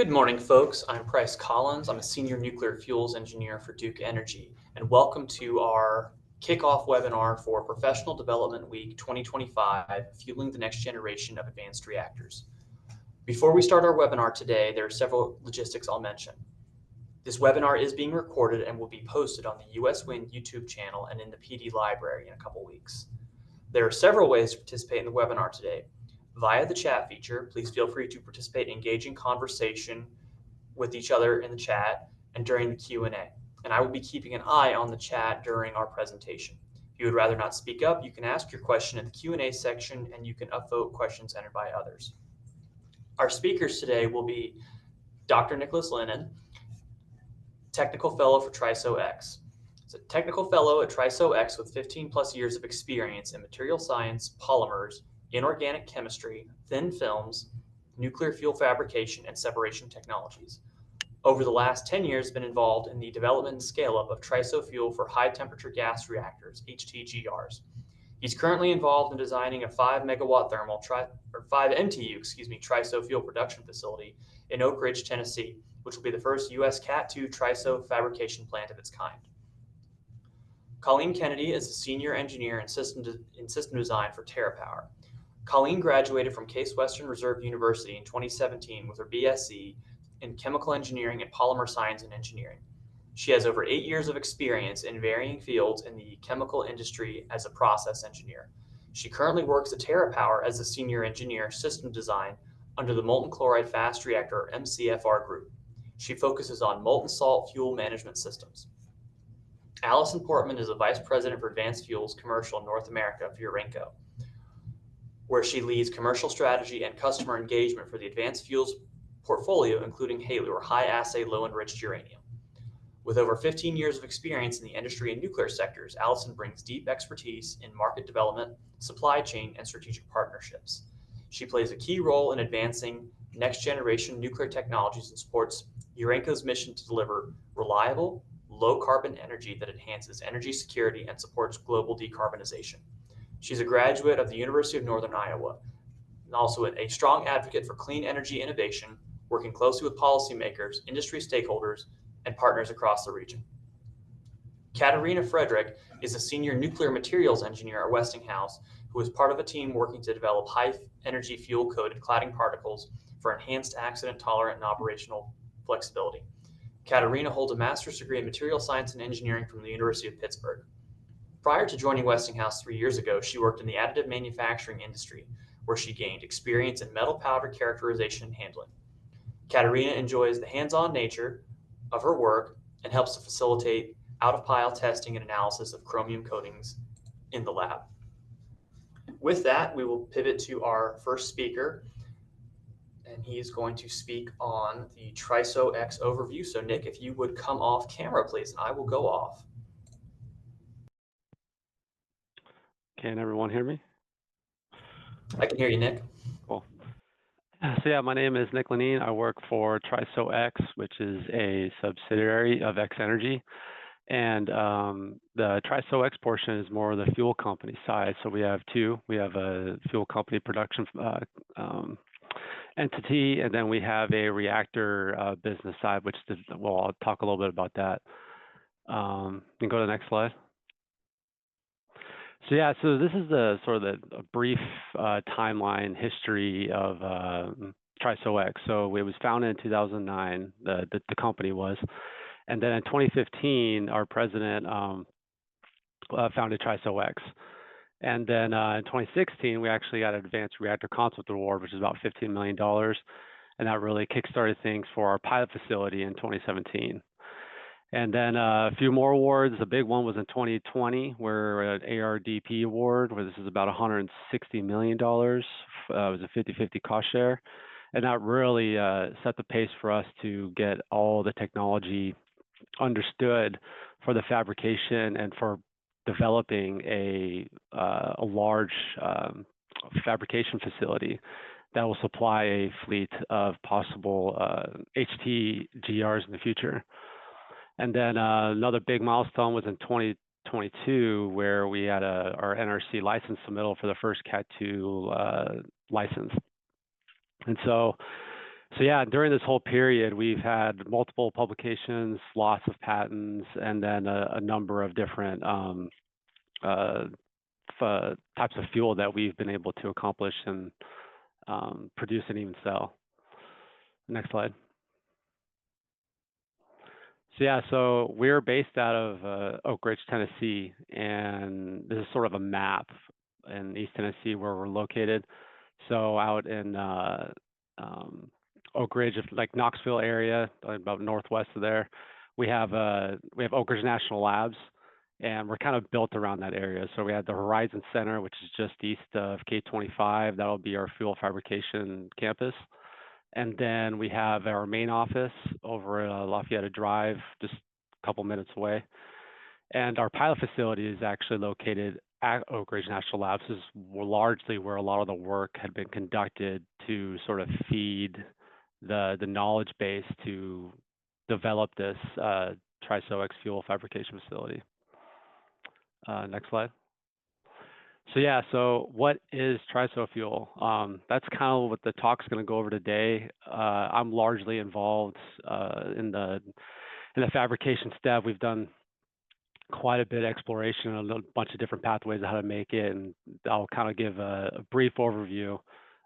Good morning, folks. I'm Bryce Collins. I'm a senior nuclear fuels engineer for Duke Energy, and welcome to our kickoff webinar for Professional Development Week 2025, Fueling the Next Generation of Advanced Reactors. Before we start our webinar today, there are several logistics I'll mention. This webinar is being recorded and will be posted on the US Wind YouTube channel and in the PD library in a couple weeks. There are several ways to participate in the webinar today. Via the chat feature, please feel free to participate in engaging conversation with each other in the chat and during the Q&A. And I will be keeping an eye on the chat during our presentation. If you would rather not speak up, you can ask your question in the Q&A section and you can upvote questions entered by others. Our speakers today will be Dr. Nicholas Lennon, Technical Fellow for Triso X. He's a Technical Fellow at Triso X with 15 plus years of experience in material science, polymers, inorganic chemistry, thin films, nuclear fuel fabrication, and separation technologies. Over the last 10 years, has been involved in the development and scale-up of Triso fuel for high-temperature gas reactors, HTGRs. He's currently involved in designing a 5 megawatt thermal, 5 MTU, Triso fuel production facility in Oak Ridge, Tennessee, which will be the first U.S. Cat II Triso fabrication plant of its kind. Colleen Kennedy is a senior engineer in system design for TerraPower. Colleen graduated from Case Western Reserve University in 2017 with her BSc in Chemical Engineering and Polymer Science and Engineering. She has over 8 years of experience in varying fields in the chemical industry as a process engineer. She currently works at TerraPower as a senior engineer system design under the Molten Chloride Fast Reactor MCFR group. She focuses on molten salt fuel management systems. Allison Portman is a vice president for advanced fuels commercial in North America for Urenco, where she leads commercial strategy and customer engagement for the advanced fuels portfolio, including HALEU, or high assay low enriched uranium. With over 15 years of experience in the industry and nuclear sectors, Allison brings deep expertise in market development, supply chain, and strategic partnerships. She plays a key role in advancing next generation nuclear technologies and supports Urenco's mission to deliver reliable, low carbon energy that enhances energy security and supports global decarbonization. She's a graduate of the University of Northern Iowa and also a strong advocate for clean energy innovation, working closely with policymakers, industry stakeholders, and partners across the region. Katarina Frederick is a senior nuclear materials engineer at Westinghouse who is part of a team working to develop high-energy fuel-coated cladding particles for enhanced accident-tolerant and operational flexibility. Katarina holds a master's degree in material science and engineering from the University of Pittsburgh. Prior to joining Westinghouse 3 years ago, she worked in the additive manufacturing industry, where she gained experience in metal powder characterization and handling. Katarina enjoys the hands-on nature of her work and helps to facilitate out-of-pile testing and analysis of chromium coatings in the lab. With that, we will pivot to our first speaker, and he is going to speak on the Triso X overview. So Nick, if you would come off camera, please, and I will go off. Can everyone hear me? I can hear you, Nick. Cool. So yeah, my name is Nick Lenine. I work for Triso X, which is a subsidiary of X Energy. And the Triso X portion is more of the fuel company side. So we have two. We have a fuel company production entity, and then we have a reactor business side, which well, I'll talk a little bit about that. You can go to the next slide. So yeah, so this is the sort of the brief timeline history of Triso X. So it was founded in 2009, the company was. And then in 2015, our president founded Triso X. And then in 2016, we actually got an Advanced Reactor Concept Award, which is about $15 million. And that really kickstarted things for our pilot facility in 2017. And then a few more awards. The big one was in 2020, where an ARDP award, where this is about $160 million. It was a 50-50 cost share. And that really set the pace for us to get all the technology understood for the fabrication and for developing a large fabrication facility that will supply a fleet of possible HTGRs in the future. And then another big milestone was in 2022, where we had our NRC license submittal for the first Cat II license. And so So yeah, during this whole period, we've had multiple publications, lots of patents, and then a number of different uh, types of fuel that we've been able to accomplish and produce and even sell. Next slide. So yeah, so we're based out of Oak Ridge, Tennessee, and this is sort of a map in East Tennessee where we're located. So out in Oak Ridge, like Knoxville area, about northwest of there, we have Oak Ridge National Labs, and we're kind of built around that area. So we have the Horizon Center, which is just east of K25. That'll be our fuel fabrication campus. And then we have our main office over at Lafayette Drive, just a couple minutes away. And our pilot facility is actually located at Oak Ridge National Labs. This is largely where a lot of the work had been conducted to sort of feed the knowledge base to develop this Triso X fuel fabrication facility. Next slide. So yeah, so what is Triso fuel? That's kind of what the talk's going to go over today. I'm largely involved in the fabrication step. We've done quite a bit of exploration on a bunch of different pathways of how to make it, and I'll kind of give a brief overview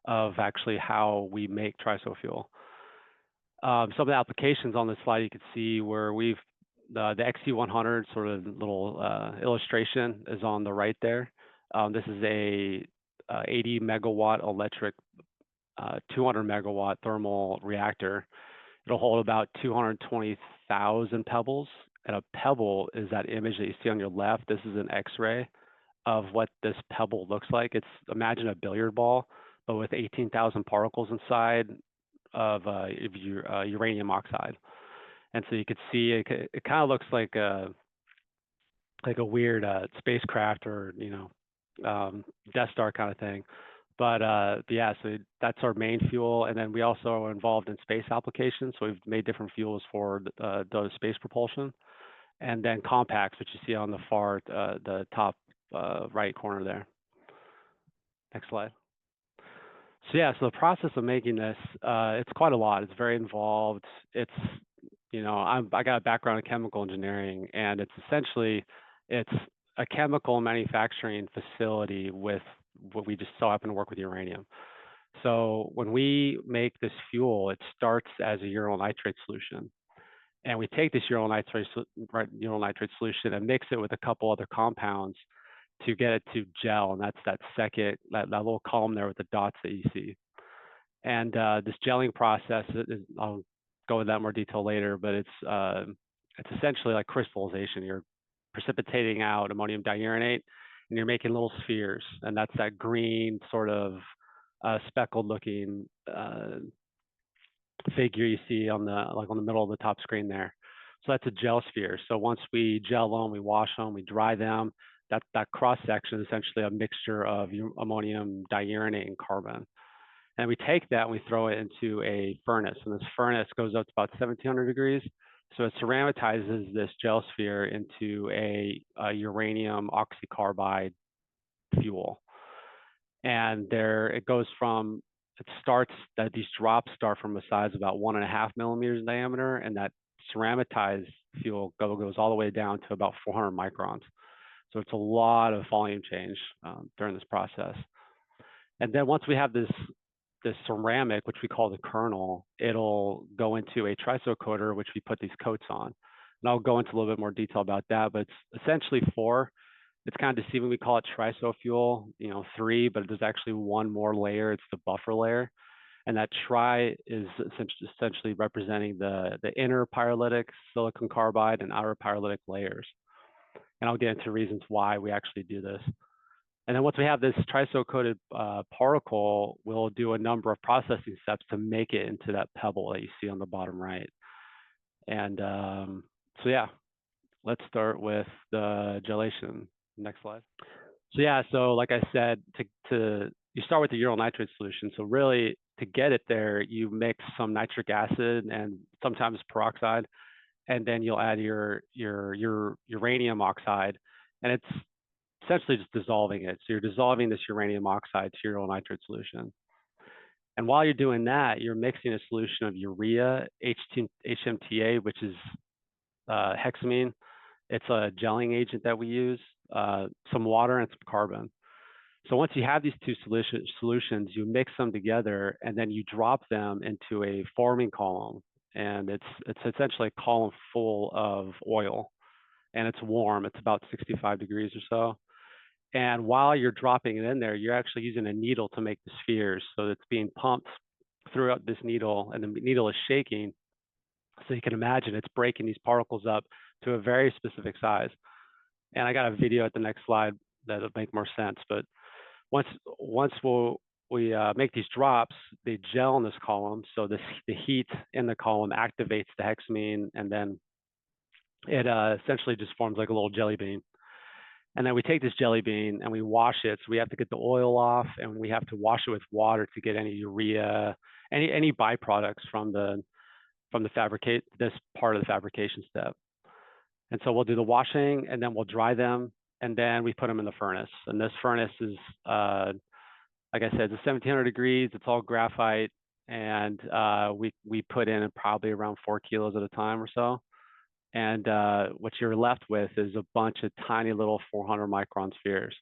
of actually how we make Triso fuel. Some of the applications on this slide you can see where we've the XC100 sort of little illustration is on the right there. This is a 80 megawatt electric, 200 megawatt thermal reactor. It'll hold about 220,000 pebbles. And a pebble is that image that you see on your left. This is an X-ray of what this pebble looks like. It's, imagine a billiard ball, but with 18,000 particles inside of uranium oxide. And so you could see it kind of looks like a weird spacecraft or Death Star kind of thing. But yeah, so that's our main fuel, and then we also are involved in space applications. So we've made different fuels for the space propulsion, and then compacts, which you see on the far the top right corner there. Next slide. So yeah, so the process of making this, it's quite a lot. It's very involved. It's I got a background in chemical engineering, and it's essentially a chemical manufacturing facility with what we just so happen to work with uranium. So when we make this fuel, it starts as a uranyl nitrate solution, and we take this uranyl nitrate solution and mix it with a couple other compounds to get it to gel, and that's that little column there with the dots that you see. And this gelling process, I'll go into that in more detail later, but it's essentially like crystallization. You're precipitating out ammonium diurenate, and you're making little spheres, and that's that green sort of speckled looking figure you see on the middle of the top screen there. So that's a gel sphere. So once we gel them, we wash them, we dry them, that cross section is essentially a mixture of ammonium diurenate and carbon. And we take that and we throw it into a furnace, and this furnace goes up to about 1700 degrees. So it ceramicizes this gel sphere into a uranium oxycarbide fuel. And there it goes from, these drops start from a size about 1.5 millimeters in diameter, and that ceramitized fuel goes all the way down to about 400 microns. So it's a lot of volume change during this process. And then once we have this ceramic, which we call the kernel, it'll go into a triso coater, which we put these coats on. And I'll go into a little bit more detail about that, but it's essentially four. It's kind of deceiving. We call it triso fuel, 3, but there's actually one more layer. It's the buffer layer. And that tri is essentially representing the inner pyrolytic silicon carbide and outer pyrolytic layers. And I'll get into reasons why we actually do this. And then once we have this triso-coated particle, we'll do a number of processing steps to make it into that pebble that you see on the bottom right. And so yeah, let's start with the gelation. Next slide. So yeah, so like I said, you start with the uranyl nitrate solution. So really, to get it there, you mix some nitric acid and sometimes peroxide, and then you'll add your uranium oxide, and it's essentially just dissolving it. So you're dissolving this uranium oxide to uranyl nitrate solution. And while you're doing that, you're mixing a solution of urea, HMTA, which is hexamine. It's a gelling agent that we use, some water and some carbon. So once you have these two solutions, you mix them together and then you drop them into a forming column. And it's essentially a column full of oil, and it's warm. It's about 65 degrees or so. And while you're dropping it in there, you're actually using a needle to make the spheres. So it's being pumped throughout this needle, and the needle is shaking. So you can imagine it's breaking these particles up to a very specific size. And I got a video at the next slide that'll make more sense. But once we make these drops, they gel in this column. So the heat in the column activates the hexamine, and then it essentially just forms like a little jelly bean. And then we take this jelly bean and we wash it. So we have to get the oil off, and we have to wash it with water to get any urea, any byproducts from this part of the fabrication step. And so we'll do the washing, and then we'll dry them, and then we put them in the furnace. And this furnace is, like I said, it's 1700 degrees. It's all graphite, and we put in probably around 4 kilos at a time or so. And what you're left with is a bunch of tiny little 400 micron spheres.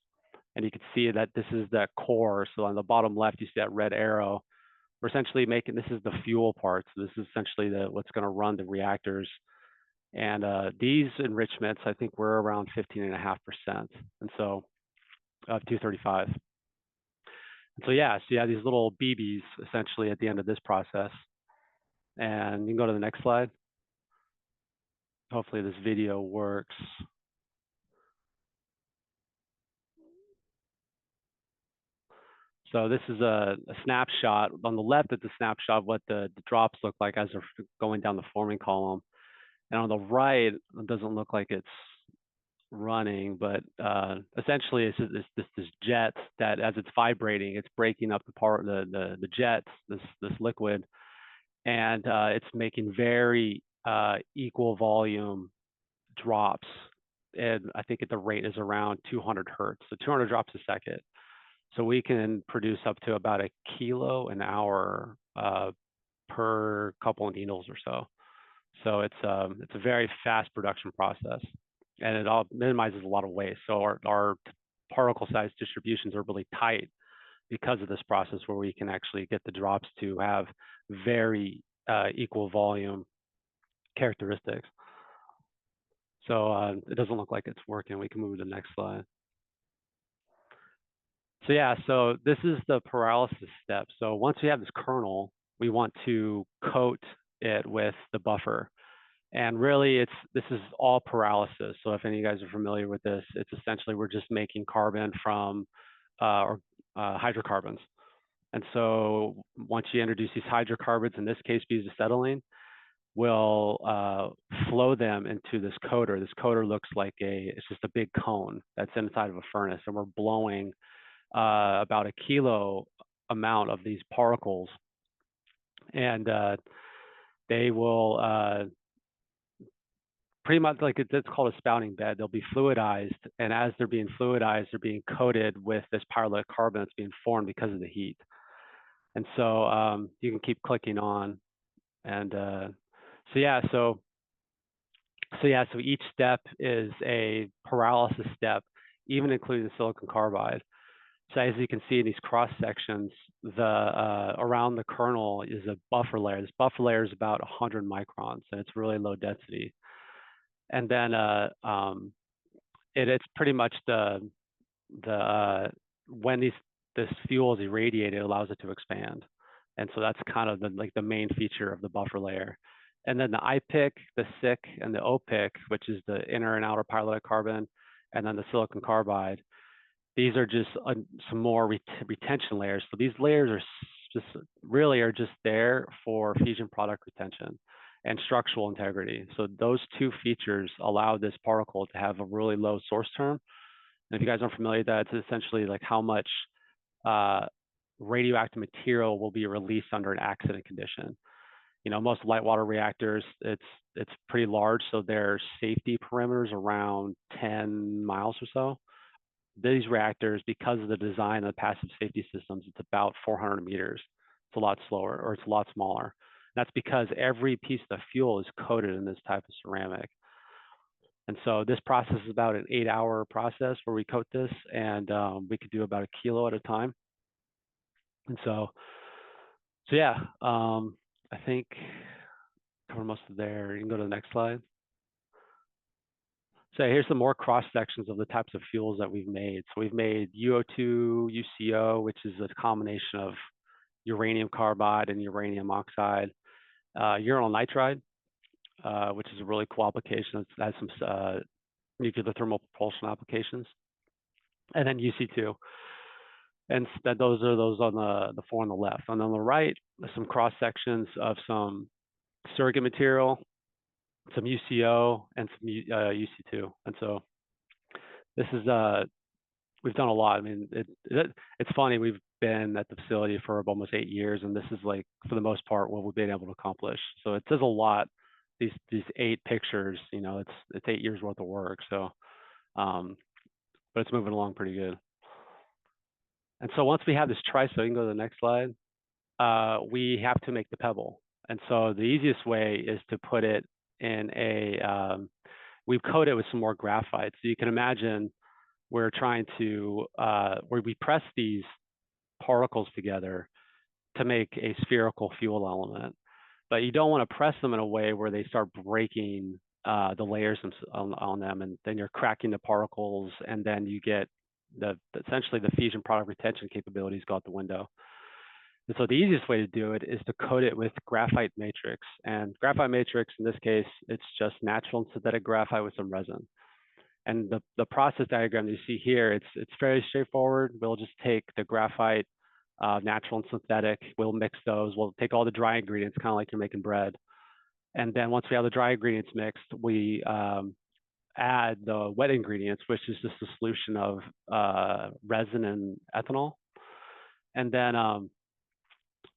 And you can see that this is that core. So on the bottom left, you see that red arrow. We're essentially making, this is the fuel part. So this is essentially what's going to run the reactors. And these enrichments, I think we're around 15.5%. And so of 235. And so yeah, so you have these little BBs essentially at the end of this process. And you can go to the next slide. Hopefully this video works. So this is a snapshot. On the left, it's a snapshot of what the drops look like as they're going down the forming column. And on the right, it doesn't look like it's running, but essentially it's this jet that, as it's vibrating, it's breaking up the jets, this liquid, and it's making very equal volume drops. And I think the rate is around 200 hertz, so 200 drops a second. So we can produce up to about a kilo an hour per couple of needles or so. So it's a very fast production process, and it all minimizes a lot of waste. So our particle size distributions are really tight because of this process, where we can actually get the drops to have very equal volume characteristics. So it doesn't look like it's working. We can move to the next slide. So yeah, so this is the pyrolysis step. So once we have this kernel, we want to coat it with the buffer. And really, this is all pyrolysis. So if any of you guys are familiar with this, it's essentially we're just making carbon from hydrocarbons. And so once you introduce these hydrocarbons, in this case butacetylene, we'll flow them into this coater. This coater looks like it's just a big cone that's inside of a furnace, and we're blowing about a kilo amount of these particles, and they will pretty much, like it's called a spouting bed. They'll be fluidized, and as they're being fluidized, they're being coated with this pyrolytic carbon that's being formed because of the heat. And so you can keep clicking on, and so each step is a pyrolysis step, even including the silicon carbide. So as you can see in these cross sections, around the kernel is a buffer layer. This buffer layer is about 100 microns, and it's really low density. And then it's pretty much when this fuel is irradiated, it allows it to expand. And so that's kind of the main feature of the buffer layer. And then the IPIC, the SiC, and the OPIC, which is the inner and outer pyrolytic carbon, and then the silicon carbide. These are just some more retention layers. So these layers are just there for fusion product retention and structural integrity. So those two features allow this particle to have a really low source term. And if you guys aren't familiar with that, it's essentially like how much radioactive material will be released under an accident condition. You know, most light water reactors, it's pretty large, so their safety perimeters around 10 miles or so. These reactors, because of the design of the passive safety systems, it's about 400 meters. It's a lot slower, or it's a lot smaller. That's because every piece of the fuel is coated in this type of ceramic. And so this process is about an 8-hour process where we coat this, and we could do about 1 kilo at a time. And so yeah, I think cover most of there. You can go to the next slide. So here's some more cross sections of the types of fuels that we've made. So we've made UO2, UCO, which is a combination of uranium carbide and uranium oxide, uranyl nitride, which is a really cool application. It has some nuclear thermal propulsion applications, and then UC2. And those are those on the 4 on the left. And on the right, there's some cross sections of some surrogate material, some UCO, and some UC2. And so this is we've done a lot. I mean, it's funny. We've been at the facility for almost 8 years, and this is like, for the most part, what we've been able to accomplish. So it says a lot. These 8 pictures, you know, it's 8 years worth of work. So, but it's moving along pretty good. And so once we have this Triso, you can go to the next slide. We have to make the pebble. And so the easiest way is to put it in a, we've coated it with some more graphite. So you can imagine we're trying to, where we press these particles together to make a spherical fuel element. But you don't want to press them in a way where they start breaking the layers on them, and then you're cracking the particles, and then you get essentially the fusion product retention capabilities go out the window. And so the easiest way to do it is to coat it with graphite matrix. And graphite matrix, in this case, it's just natural and synthetic graphite with some resin. And the process diagram you see here, it's fairly straightforward. We'll just take the graphite, natural and synthetic. We'll mix those. We'll take all the dry ingredients, kind of like you're making bread. And then once we have the dry ingredients mixed, we add the wet ingredients, which is just a solution of resin and ethanol. And then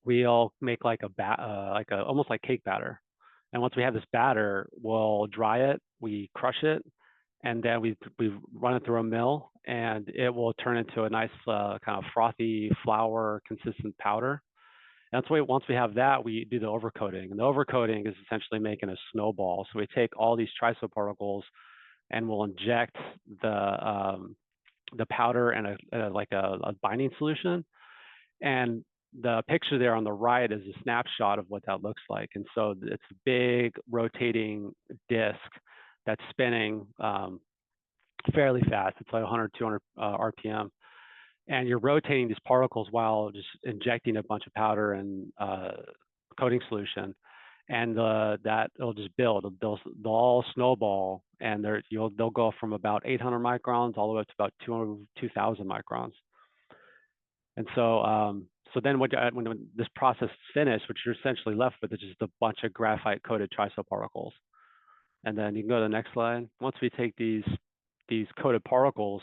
we'll make like almost like cake batter. And once we have this batter, we'll dry it, we crush it, and then we run it through a mill, and it will turn into a nice kind of frothy flour consistent powder. And that's why once we have that, we do the overcoating. And the overcoating is essentially making a snowball. So we take all these Triso particles, and we'll inject the powder and a binding solution. And the picture there on the right is a snapshot of what that looks like. And so it's a big rotating disc that's spinning fairly fast. It's like 100, 200 RPM. And you're rotating these particles while just injecting a bunch of powder and coating solution. And that it'll just build. They'll all snowball, and they'll go from about 800 microns all the way up to about 2,000 microns. And so so then when this process is finished, what you're essentially left with is just a bunch of graphite coated Triso particles. And then you can go to the next slide. Once we take these coated particles,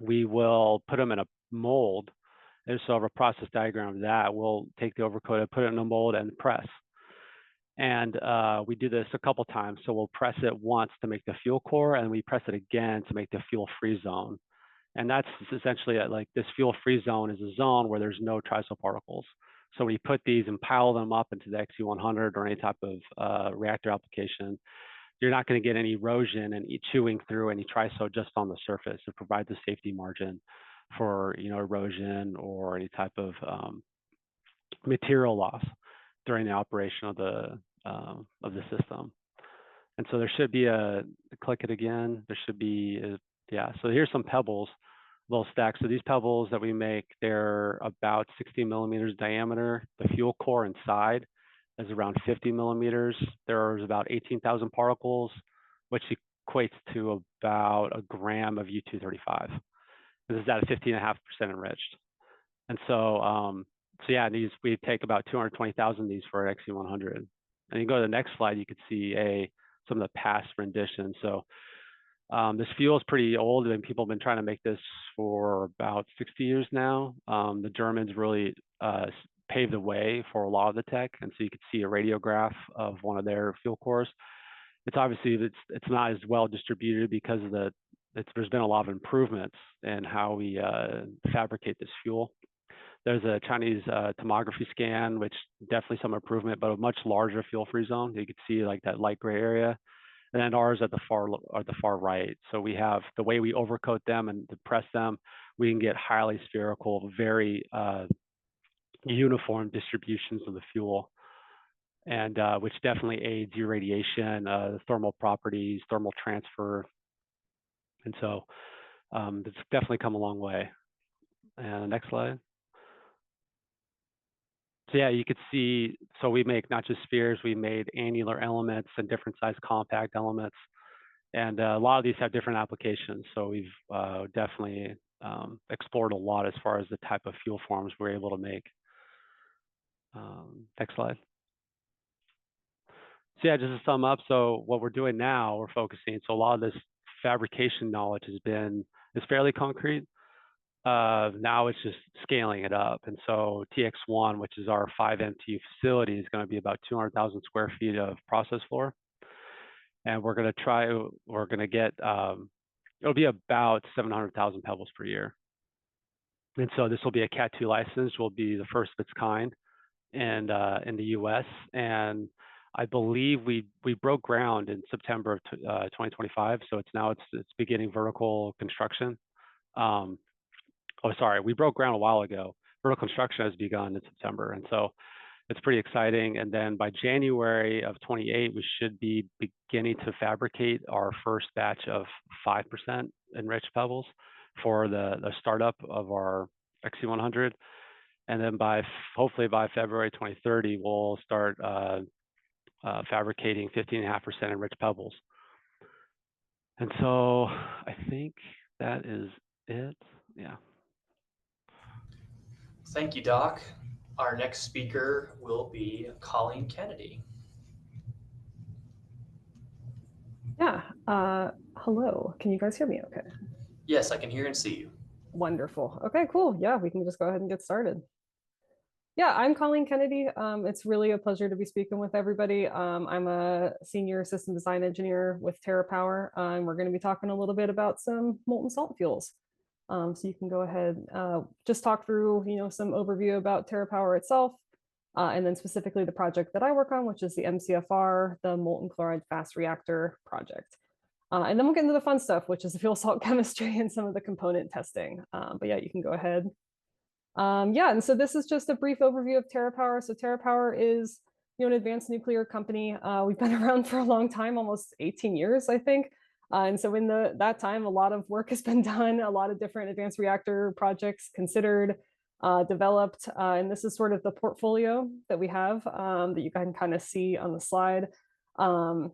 we will put them in a mold. And so I have a process diagram of that. We'll take the overcoated, put it in a mold, and press. And we do this a couple times. So we'll press it once to make the fuel core, and we press it again to make the fuel-free zone. And that's essentially like this fuel-free zone is a zone where there's no Triso particles. So we put these and pile them up into the XU100 or any type of reactor application. You're not going to get any erosion and chewing through any Triso just on the surface. It provides a safety margin for erosion or any type of material loss during the operation of the system. And so there should be click it again. There should be yeah. So here's some pebbles, little stacks. So these pebbles that we make, they're about 60 millimeters diameter. The fuel core inside is around 50 millimeters. There's about 18,000 particles, which equates to about a gram of U-235. This is at 15.5% enriched. And so, so yeah, we take about 220,000 of these for our XU100. And you go to the next slide, you could see some of the past renditions. So this fuel is pretty old, and people have been trying to make this for about 60 years now. The Germans really paved the way for a lot of the tech, and so you could see a radiograph of one of their fuel cores. It's obviously it's not as well distributed because of there's been a lot of improvements in how we fabricate this fuel. There's a Chinese tomography scan, which definitely some improvement, but a much larger fuel-free zone. You can see like that light gray area. And then ours at the far right. So we have the way we overcoat them and depress them, we can get highly spherical, very uniform distributions of the fuel, and which definitely aids irradiation, thermal properties, thermal transfer. And so it's definitely come a long way. And next slide. So yeah, you could see, so we make not just spheres, we made annular elements and different size compact elements. And a lot of these have different applications. So we've definitely explored a lot as far as the type of fuel forms we're able to make. Next slide. So yeah, just to sum up, so what we're doing now, we're focusing, so a lot of this fabrication knowledge is fairly concrete. Now it's just scaling it up. And so TX1, which is our 5 MTU facility, is going to be about 200,000 square feet of process floor. And we're going to get, it'll be about 700,000 pebbles per year. And so this will be a Cat 2 license, will be the first of its kind in the US. And I believe we broke ground in September of 2025. So it's beginning vertical construction. We broke ground a while ago. Vertical construction has begun in September. And so it's pretty exciting. And then by January of 28, we should be beginning to fabricate our first batch of 5% enriched pebbles for the startup of our XC100. And then hopefully by February 2030, we'll start fabricating 15.5% enriched pebbles. And so I think that is it. Yeah. Thank you, Doc. Our next speaker will be Colleen Kennedy. Yeah. Hello. Can you guys hear me okay? Yes, I can hear and see you. Wonderful. Okay, cool. Yeah, we can just go ahead and get started. Yeah, I'm Colleen Kennedy. It's really a pleasure to be speaking with everybody. I'm a senior system design engineer with TerraPower, and we're going to be talking a little bit about some molten salt fuels. So you can go ahead, just talk through, some overview about TerraPower itself, and then specifically the project that I work on, which is the MCFR, the Molten Chloride Fast Reactor project. And then we'll get into the fun stuff, which is the fuel salt chemistry and some of the component testing. But yeah, you can go ahead. Yeah, and so this is just a brief overview of TerraPower. So TerraPower is, an advanced nuclear company. We've been around for a long time, almost 18 years, I think. And so in that time, a lot of work has been done, a lot of different advanced reactor projects considered, developed. And this is sort of the portfolio that we have that you can kind of see on the slide. And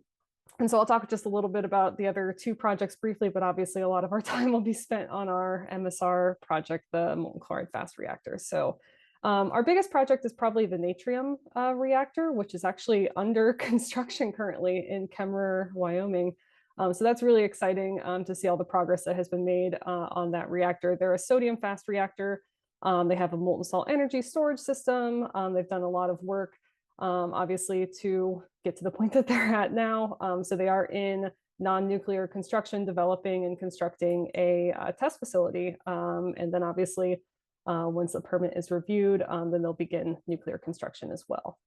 so I'll talk just a little bit about the other two projects briefly, but obviously a lot of our time will be spent on our MSR project, the Molten Chloride Fast Reactor. So our biggest project is probably the Natrium reactor, which is actually under construction currently in Kemmerer, Wyoming. So that's really exciting to see all the progress that has been made on that reactor. They're a sodium fast reactor. They have a molten salt energy storage system. They've done a lot of work obviously to get to the point that they're at now. So they are in non-nuclear construction, developing and constructing a test facility. And then obviously, once the permit is reviewed, then they'll begin nuclear construction as well.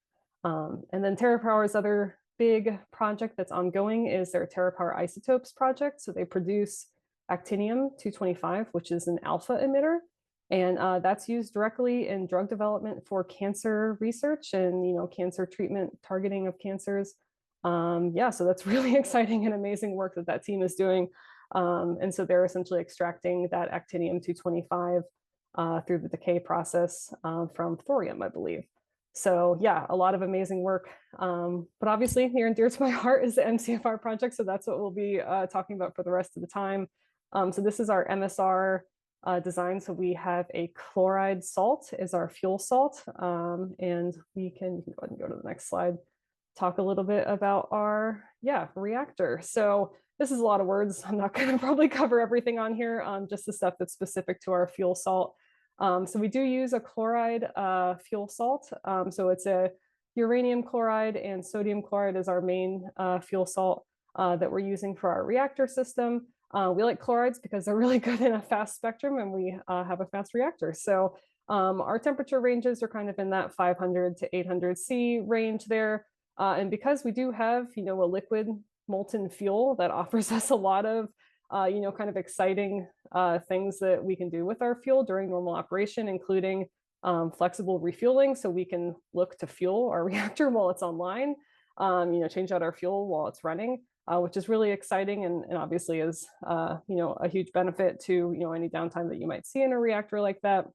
And then TerraPower's other big project that's ongoing is their TerraPower Isotopes project. So they produce actinium-225, which is an alpha emitter. And that's used directly in drug development for cancer research and, cancer treatment, targeting of cancers. Yeah, so that's really exciting and amazing work that team is doing. And so they're essentially extracting that actinium-225 through the decay process from thorium, I believe. So yeah, a lot of amazing work. But obviously near and dear to my heart is the MCFR project. So that's what we'll be talking about for the rest of the time. So this is our MSR design. So we have a chloride salt is our fuel salt. And you can go ahead and go to the next slide, talk a little bit about our reactor. So this is a lot of words. I'm not going to probably cover everything on here, just the stuff that's specific to our fuel salt. So we do use a chloride fuel salt. So it's a uranium chloride and sodium chloride is our main fuel salt that we're using for our reactor system. We like chlorides because they're really good in a fast spectrum and we have a fast reactor. So Our temperature ranges are kind of in that 500 to 800 C range there. And because we do have, a liquid molten fuel that offers us a lot of, kind of exciting things that we can do with our fuel during normal operation, including flexible refueling. So we can look to fuel our reactor while it's online, change out our fuel while it's running, which is really exciting and obviously is, a huge benefit to, any downtime that you might see in a reactor like that.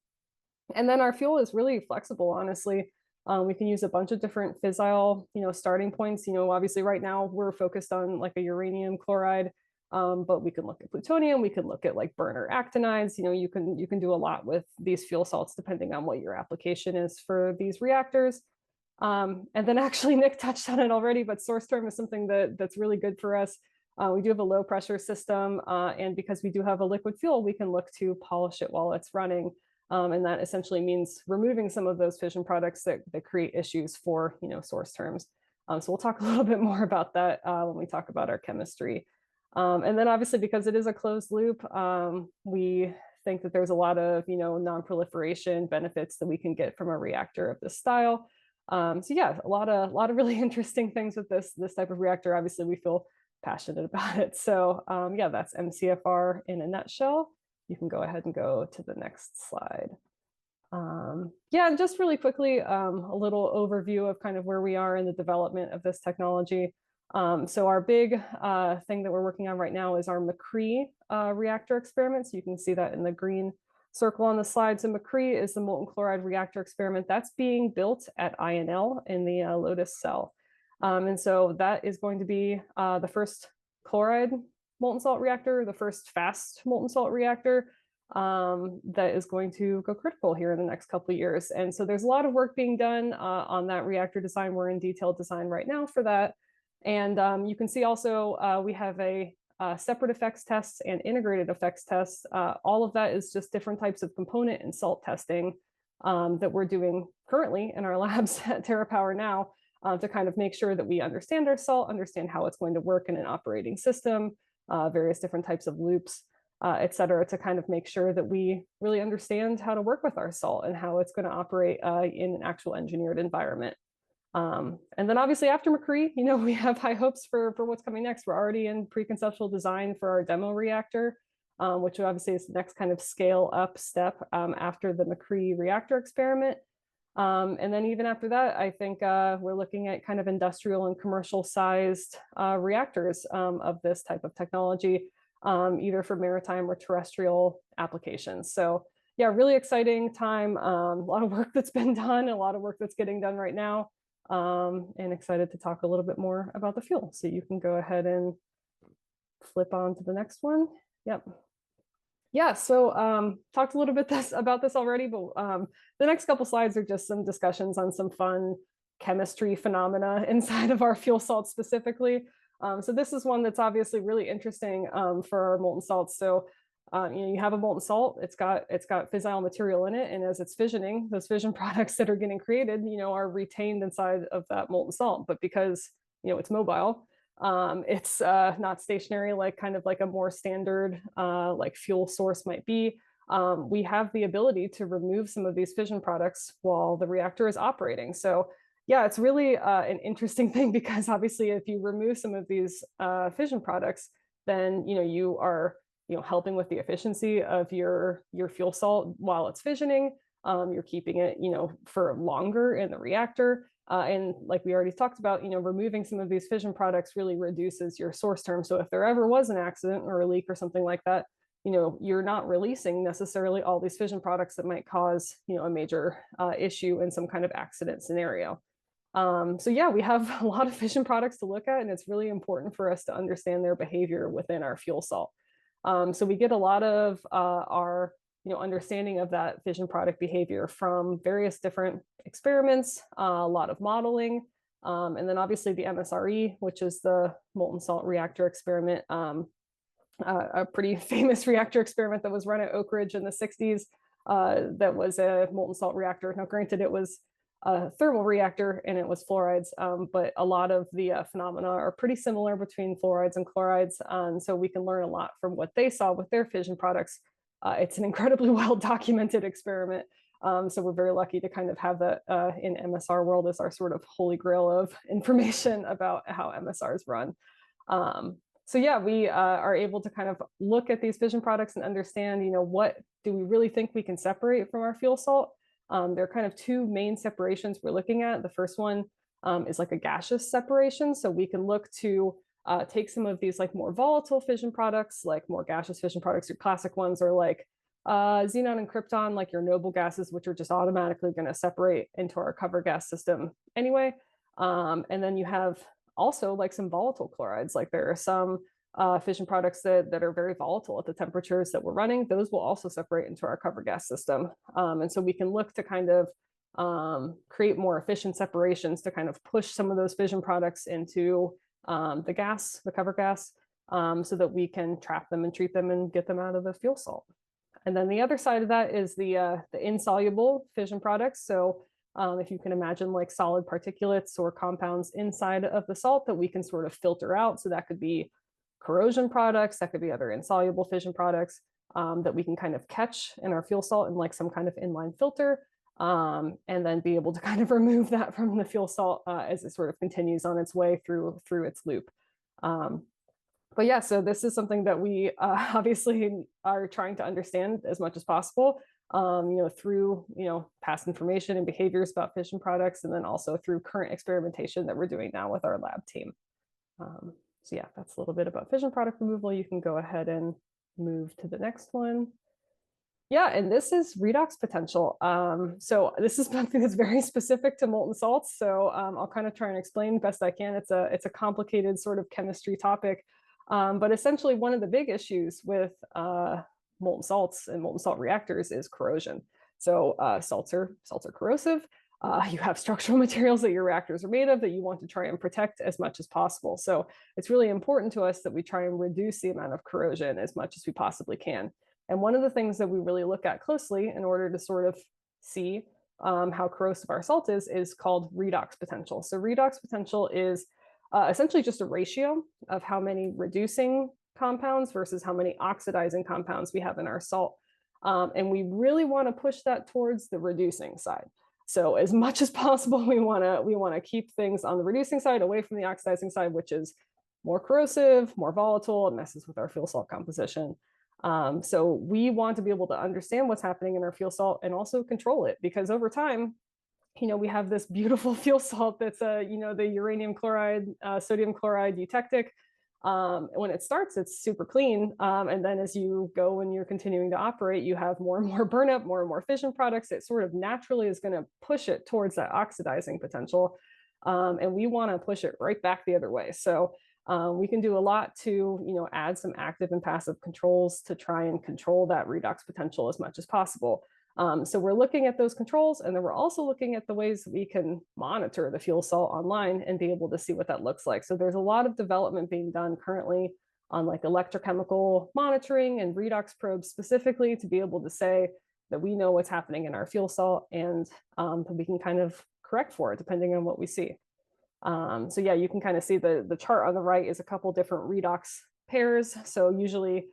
And then our fuel is really flexible, honestly. We can use a bunch of different fissile, starting points. Obviously right now we're focused on like a uranium chloride, but we can look at plutonium. We can look at like burner actinides. You can do a lot with these fuel salts depending on what your application is for these reactors. And then actually Nick touched on it already, but source term is something that's really good for us. We do have a low pressure system, and because we do have a liquid fuel, we can look to polish it while it's running. And that essentially means removing some of those fission products that create issues for source terms. So we'll talk a little bit more about that when we talk about our chemistry. And then obviously because it is a closed loop, we think that there's a lot of non-proliferation benefits that we can get from a reactor of this style. So yeah, a lot of really interesting things with this type of reactor. Obviously we feel passionate about it. So yeah, that's MCFR in a nutshell. You can go ahead and go to the next slide. Yeah, and just really quickly, a little overview of kind of where we are in the development of this technology. So our big thing that we're working on right now is our McCree reactor experiment. So you can see that in the green circle on the slide. So McCree is the molten chloride reactor experiment that's being built at INL in the Lotus cell. And so that is going to be the first chloride molten salt reactor, the first fast molten salt reactor that is going to go critical here in the next couple of years. And so there's a lot of work being done on that reactor design. We're in detailed design right now for that. And you can see also we have a separate effects tests and integrated effects tests. All of that is just different types of component and salt testing that we're doing currently in our labs at TerraPower now to kind of make sure that we understand our salt, understand how it's going to work in an operating system, various different types of loops, et cetera, to kind of make sure that we really understand how to work with our salt and how it's going to operate in an actual engineered environment. And then obviously after McCree, we have high hopes for what's coming next. We're already in pre-conceptual design for our demo reactor, which obviously is the next kind of scale up step after the McCree reactor experiment. And then even after that, I think we're looking at kind of industrial and commercial sized reactors of this type of technology, either for maritime or terrestrial applications. So yeah, really exciting time. A lot of work that's been done, a lot of work that's getting done right now, and excited to talk a little bit more about the fuel. So you can go ahead and flip on to the next one. Yep. Yeah, so talked a little bit about this already, but the next couple slides are just some discussions on some fun chemistry phenomena inside of our fuel salts specifically. So this is one that's obviously really interesting for our molten salts. So you have a molten salt, it's got fissile material in it, and as it's fissioning, those fission products that are getting created, are retained inside of that molten salt. But because it's mobile, it's not stationary like kind of like a more standard like fuel source might be. We have the ability to remove some of these fission products while the reactor is operating. So yeah, it's really an interesting thing because obviously if you remove some of these fission products, then you are helping with the efficiency of your fuel salt while it's fissioning. You're keeping it for longer in the reactor. And like we already talked about, removing some of these fission products really reduces your source term. So if there ever was an accident or a leak or something like that, you're not releasing necessarily all these fission products that might cause, a major issue in some kind of accident scenario. So yeah, we have a lot of fission products to look at, and it's really important for us to understand their behavior within our fuel salt. So we get a lot of our understanding of that fission product behavior from various different experiments, a lot of modeling, and then obviously the MSRE, which is the molten salt reactor experiment, a pretty famous reactor experiment that was run at Oak Ridge in the 60s. That was a molten salt reactor. Now, granted, it was a thermal reactor and it was fluorides, but a lot of the phenomena are pretty similar between fluorides and chlorides. So we can learn a lot from what they saw with their fission products. It's an incredibly well documented experiment. So we're very lucky to kind of have that in MSR world as our sort of holy grail of information about how MSRs run. So yeah, we are able to kind of look at these fission products and understand, what do we really think we can separate from our fuel salt? There are kind of two main separations we're looking at. The first one is like a gaseous separation. So we can look to take some of these like more volatile fission products, like more gaseous fission products. Your classic ones are like xenon and krypton, like your noble gases, which are just automatically going to separate into our cover gas system anyway. And then you have also like some volatile chlorides, like there are some fission products that are very volatile at the temperatures that we're running. Those will also separate into our cover gas system. And so we can look to kind of create more efficient separations to kind of push some of those fission products into the cover gas, so that we can trap them and treat them and get them out of the fuel salt. And then the other side of that is the insoluble fission products. So if you can imagine like solid particulates or compounds inside of the salt that we can sort of filter out. So that could be corrosion products, that could be other insoluble fission products that we can kind of catch in our fuel salt in like some kind of inline filter, and then be able to kind of remove that from the fuel salt as it sort of continues on its way through its loop. But yeah, so this is something that we obviously are trying to understand as much as possible, through, past information and behaviors about fission products, and then also through current experimentation that we're doing now with our lab team. So yeah, that's a little bit about fission product removal. You can go ahead and move to the next one. Yeah, and this is redox potential. So this is something that's very specific to molten salts. So I'll kind of try and explain best I can. It's a complicated sort of chemistry topic. But essentially one of the big issues with molten salts and molten salt reactors is corrosion. So salts are corrosive. You have structural materials that your reactors are made of that you want to try and protect as much as possible. So it's really important to us that we try and reduce the amount of corrosion as much as we possibly can. And one of the things that we really look at closely in order to sort of see how corrosive our salt is called redox potential. So redox potential is essentially just a ratio of how many reducing compounds versus how many oxidizing compounds we have in our salt. And we really want to push that towards the reducing side. So as much as possible, we want to keep things on the reducing side away from the oxidizing side, which is more corrosive, more volatile, and messes with our fuel salt composition. So we want to be able to understand what's happening in our fuel salt and also control it, because over time, we have this beautiful fuel salt that's the uranium chloride, sodium chloride eutectic. When it starts, it's super clean. And then as you go and you're continuing to operate, you have more and more burnup, more and more fission products. It sort of naturally is going to push it towards that oxidizing potential. And we want to push it right back the other way. So we can do a lot to, add some active and passive controls to try and control that redox potential as much as possible. So we're looking at those controls, and then we're also looking at the ways we can monitor the fuel salt online and be able to see what that looks like. So there's a lot of development being done currently on like electrochemical monitoring and redox probes specifically to be able to say that we know what's happening in our fuel salt, and that we can kind of correct for it depending on what we see. So yeah, you can kind of see the chart on the right is a couple different redox pairs. So usually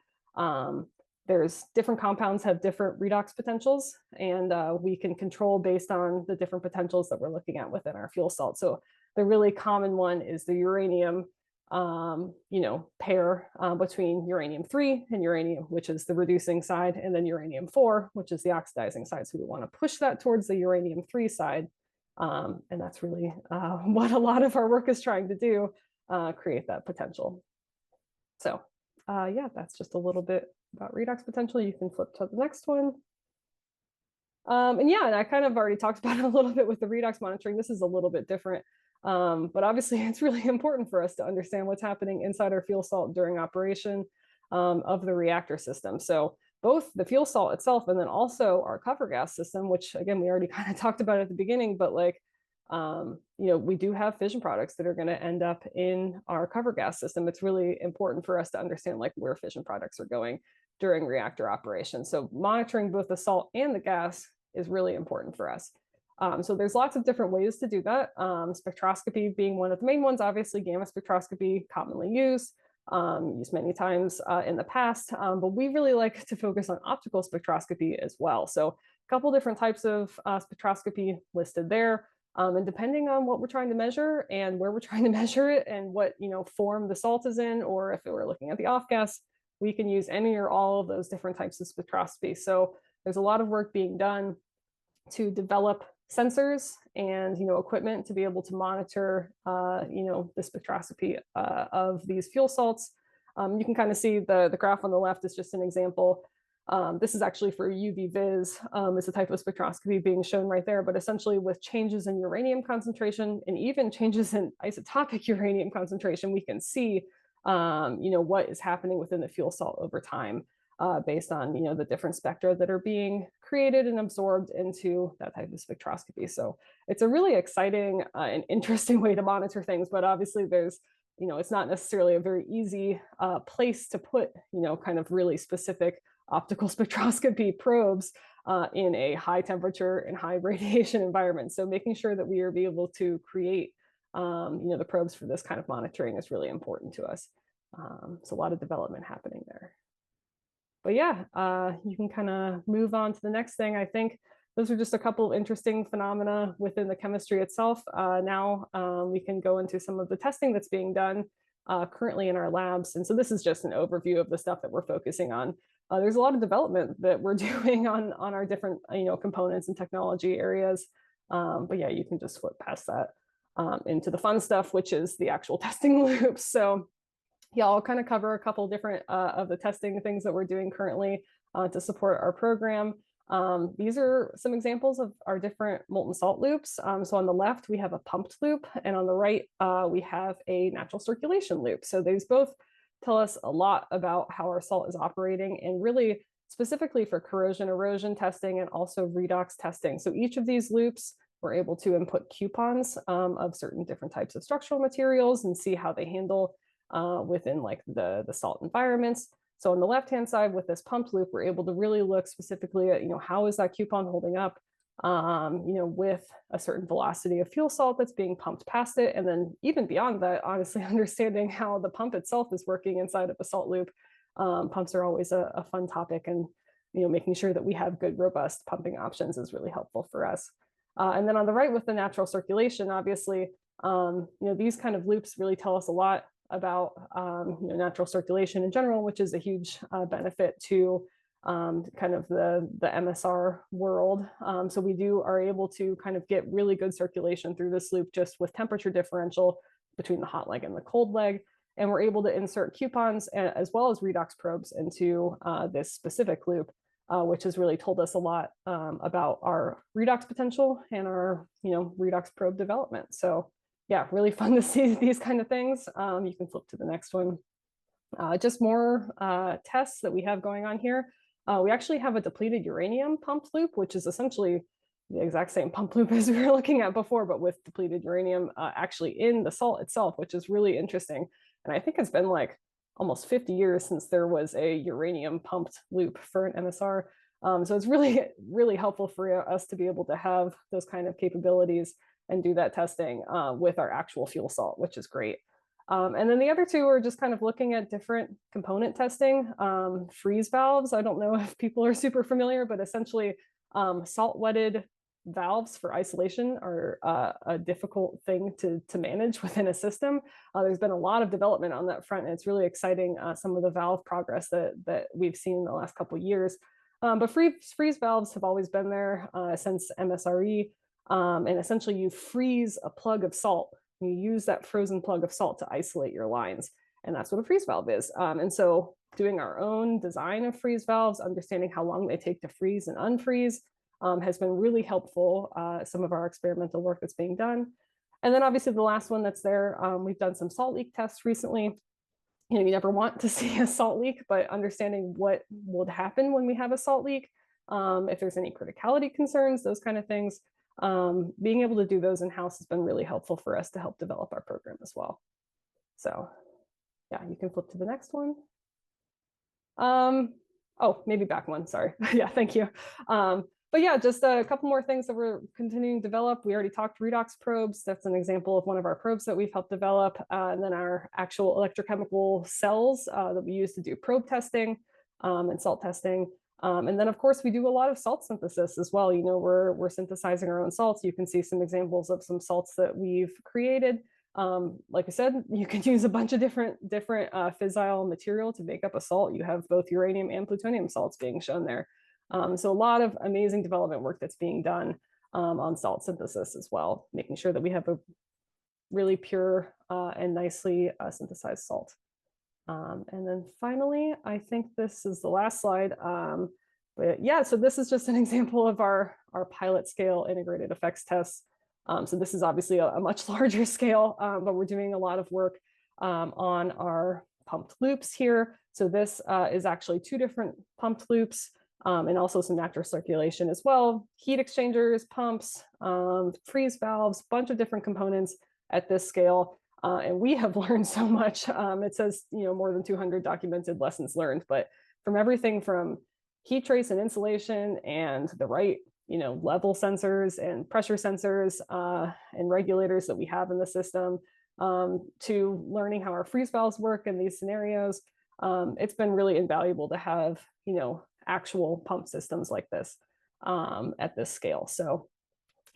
there's different compounds have different redox potentials, and we can control based on the different potentials that we're looking at within our fuel salt. So the really common one is the uranium, pair between uranium-3 and uranium, which is the reducing side, and then uranium-4, which is the oxidizing side. So we want to push that towards the uranium-3 side. And that's really what a lot of our work is trying to do, create that potential. So yeah, that's just a little bit about redox potential. You can flip to the next one. And yeah, and I kind of already talked about it a little bit with the redox monitoring. This is a little bit different, but obviously it's really important for us to understand what's happening inside our fuel salt during operation of the reactor system. So both the fuel salt itself and then also our cover gas system, which again, we already kind of talked about at the beginning, but like, we do have fission products that are going to end up in our cover gas system. It's really important for us to understand like where fission products are going during reactor operation. So monitoring both the salt and the gas is really important for us. So there's lots of different ways to do that. Spectroscopy being one of the main ones, obviously gamma spectroscopy commonly used many times in the past, but we really like to focus on optical spectroscopy as well. So couple different types of spectroscopy listed there. And depending on what we're trying to measure and where we're trying to measure it and what form the salt is in, or if we're looking at the off gas, we can use any or all of those different types of spectroscopy. So there's a lot of work being done to develop sensors and equipment to be able to monitor the spectroscopy of these fuel salts. You can kind of see the graph on the left is just an example. This is actually for UV vis. It's a type of spectroscopy being shown right there, but essentially with changes in uranium concentration and even changes in isotopic uranium concentration, we can see what is happening within the fuel salt over time based on the different spectra that are being created and absorbed into that type of spectroscopy. So it's a really exciting and interesting way to monitor things, but obviously there's it's not necessarily a very easy place to put kind of really specific optical spectroscopy probes in a high temperature and high radiation environment. So making sure that we are able to create the probes for this kind of monitoring is really important to us. So a lot of development happening there. But yeah, you can kind of move on to the next thing. I think those are just a couple of interesting phenomena within the chemistry itself. Now we can go into some of the testing that's being done currently in our labs. And so this is just an overview of the stuff that we're focusing on. There's a lot of development that we're doing on our different components and technology areas. But yeah, you can just flip past that into the fun stuff, which is the actual testing loops. So yeah, I'll kind of cover a couple different of the testing things that we're doing currently to support our program. These are some examples of our different molten salt loops. So on the left, we have a pumped loop, and on the right, we have a natural circulation loop. So these both tell us a lot about how our salt is operating, and really specifically for corrosion erosion testing and also redox testing. So each of these loops, we're able to input coupons of certain different types of structural materials and see how they handle within like the salt environments. So on the left-hand side with this pumped loop, we're able to really look specifically at, how is that coupon holding up, with a certain velocity of fuel salt that's being pumped past it. And then even beyond that, honestly, understanding how the pump itself is working inside of a salt loop. Pumps are always a fun topic, and, making sure that we have good, robust pumping options is really helpful for us. And then on the right with the natural circulation, obviously, these kind of loops really tell us a lot about natural circulation in general, which is a huge benefit to kind of the MSR world. So we are able to kind of get really good circulation through this loop just with temperature differential between the hot leg and the cold leg. And we're able to insert coupons as well as redox probes into this specific loop, which has really told us a lot about our redox potential and our redox probe development. So yeah, really fun to see these kind of things. You can flip to the next one. Just more tests that we have going on here. We actually have a depleted uranium pumped loop, which is essentially the exact same pump loop as we were looking at before, but with depleted uranium actually in the salt itself, which is really interesting. And I think it's been like almost 50 years since there was a uranium pumped loop for an MSR. So it's really, really helpful for us to be able to have those kind of capabilities and do that testing with our actual fuel salt, which is great. And then the other two are just kind of looking at different component testing. Freeze valves, I don't know if people are super familiar, but essentially salt wetted valves for isolation are a difficult thing to manage within a system. There's been a lot of development on that front, and it's really exciting, some of the valve progress that we've seen in the last couple of years. But freeze valves have always been there since MSRE. And essentially you freeze a plug of salt. You use that frozen plug of salt to isolate your lines. And that's what a freeze valve is. And so doing our own design of freeze valves, understanding how long they take to freeze and unfreeze has been really helpful. Some of our experimental work that's being done. And then obviously the last one that's there, we've done some salt leak tests recently. You never want to see a salt leak, but understanding what would happen when we have a salt leak, if there's any criticality concerns, those kind of things. Being able to do those in-house has been really helpful for us to help develop our program as well. So yeah, you can flip to the next one. Oh, maybe back one, sorry. Yeah, thank you. But yeah, just a couple more things that we're continuing to develop. We already talked redox probes. That's an example of one of our probes that we've helped develop. And then our actual electrochemical cells that we use to do probe testing and salt testing. And then of course we do a lot of salt synthesis as well. You know, we're synthesizing our own salts. You can see some examples of some salts that we've created. Like I said, you can use a bunch of different fissile material to make up a salt. You have both uranium and plutonium salts being shown there. So a lot of amazing development work that's being done on salt synthesis as well, making sure that we have a really pure and nicely synthesized salt. And then finally, I think this is the last slide. But yeah, so this is just an example of our pilot scale integrated effects tests. So this is obviously a much larger scale, but we're doing a lot of work on our pumped loops here. So this is actually 2 different pumped loops and also some natural circulation as well. Heat exchangers, pumps, freeze valves, bunch of different components at this scale. And we have learned so much. It says, you know, more than 200 documented lessons learned, but from everything from heat trace and insulation and the right, you know, level sensors and pressure sensors and regulators that we have in the system to learning how our freeze valves work in these scenarios. It's been really invaluable to have, you know, actual pump systems like this at this scale. So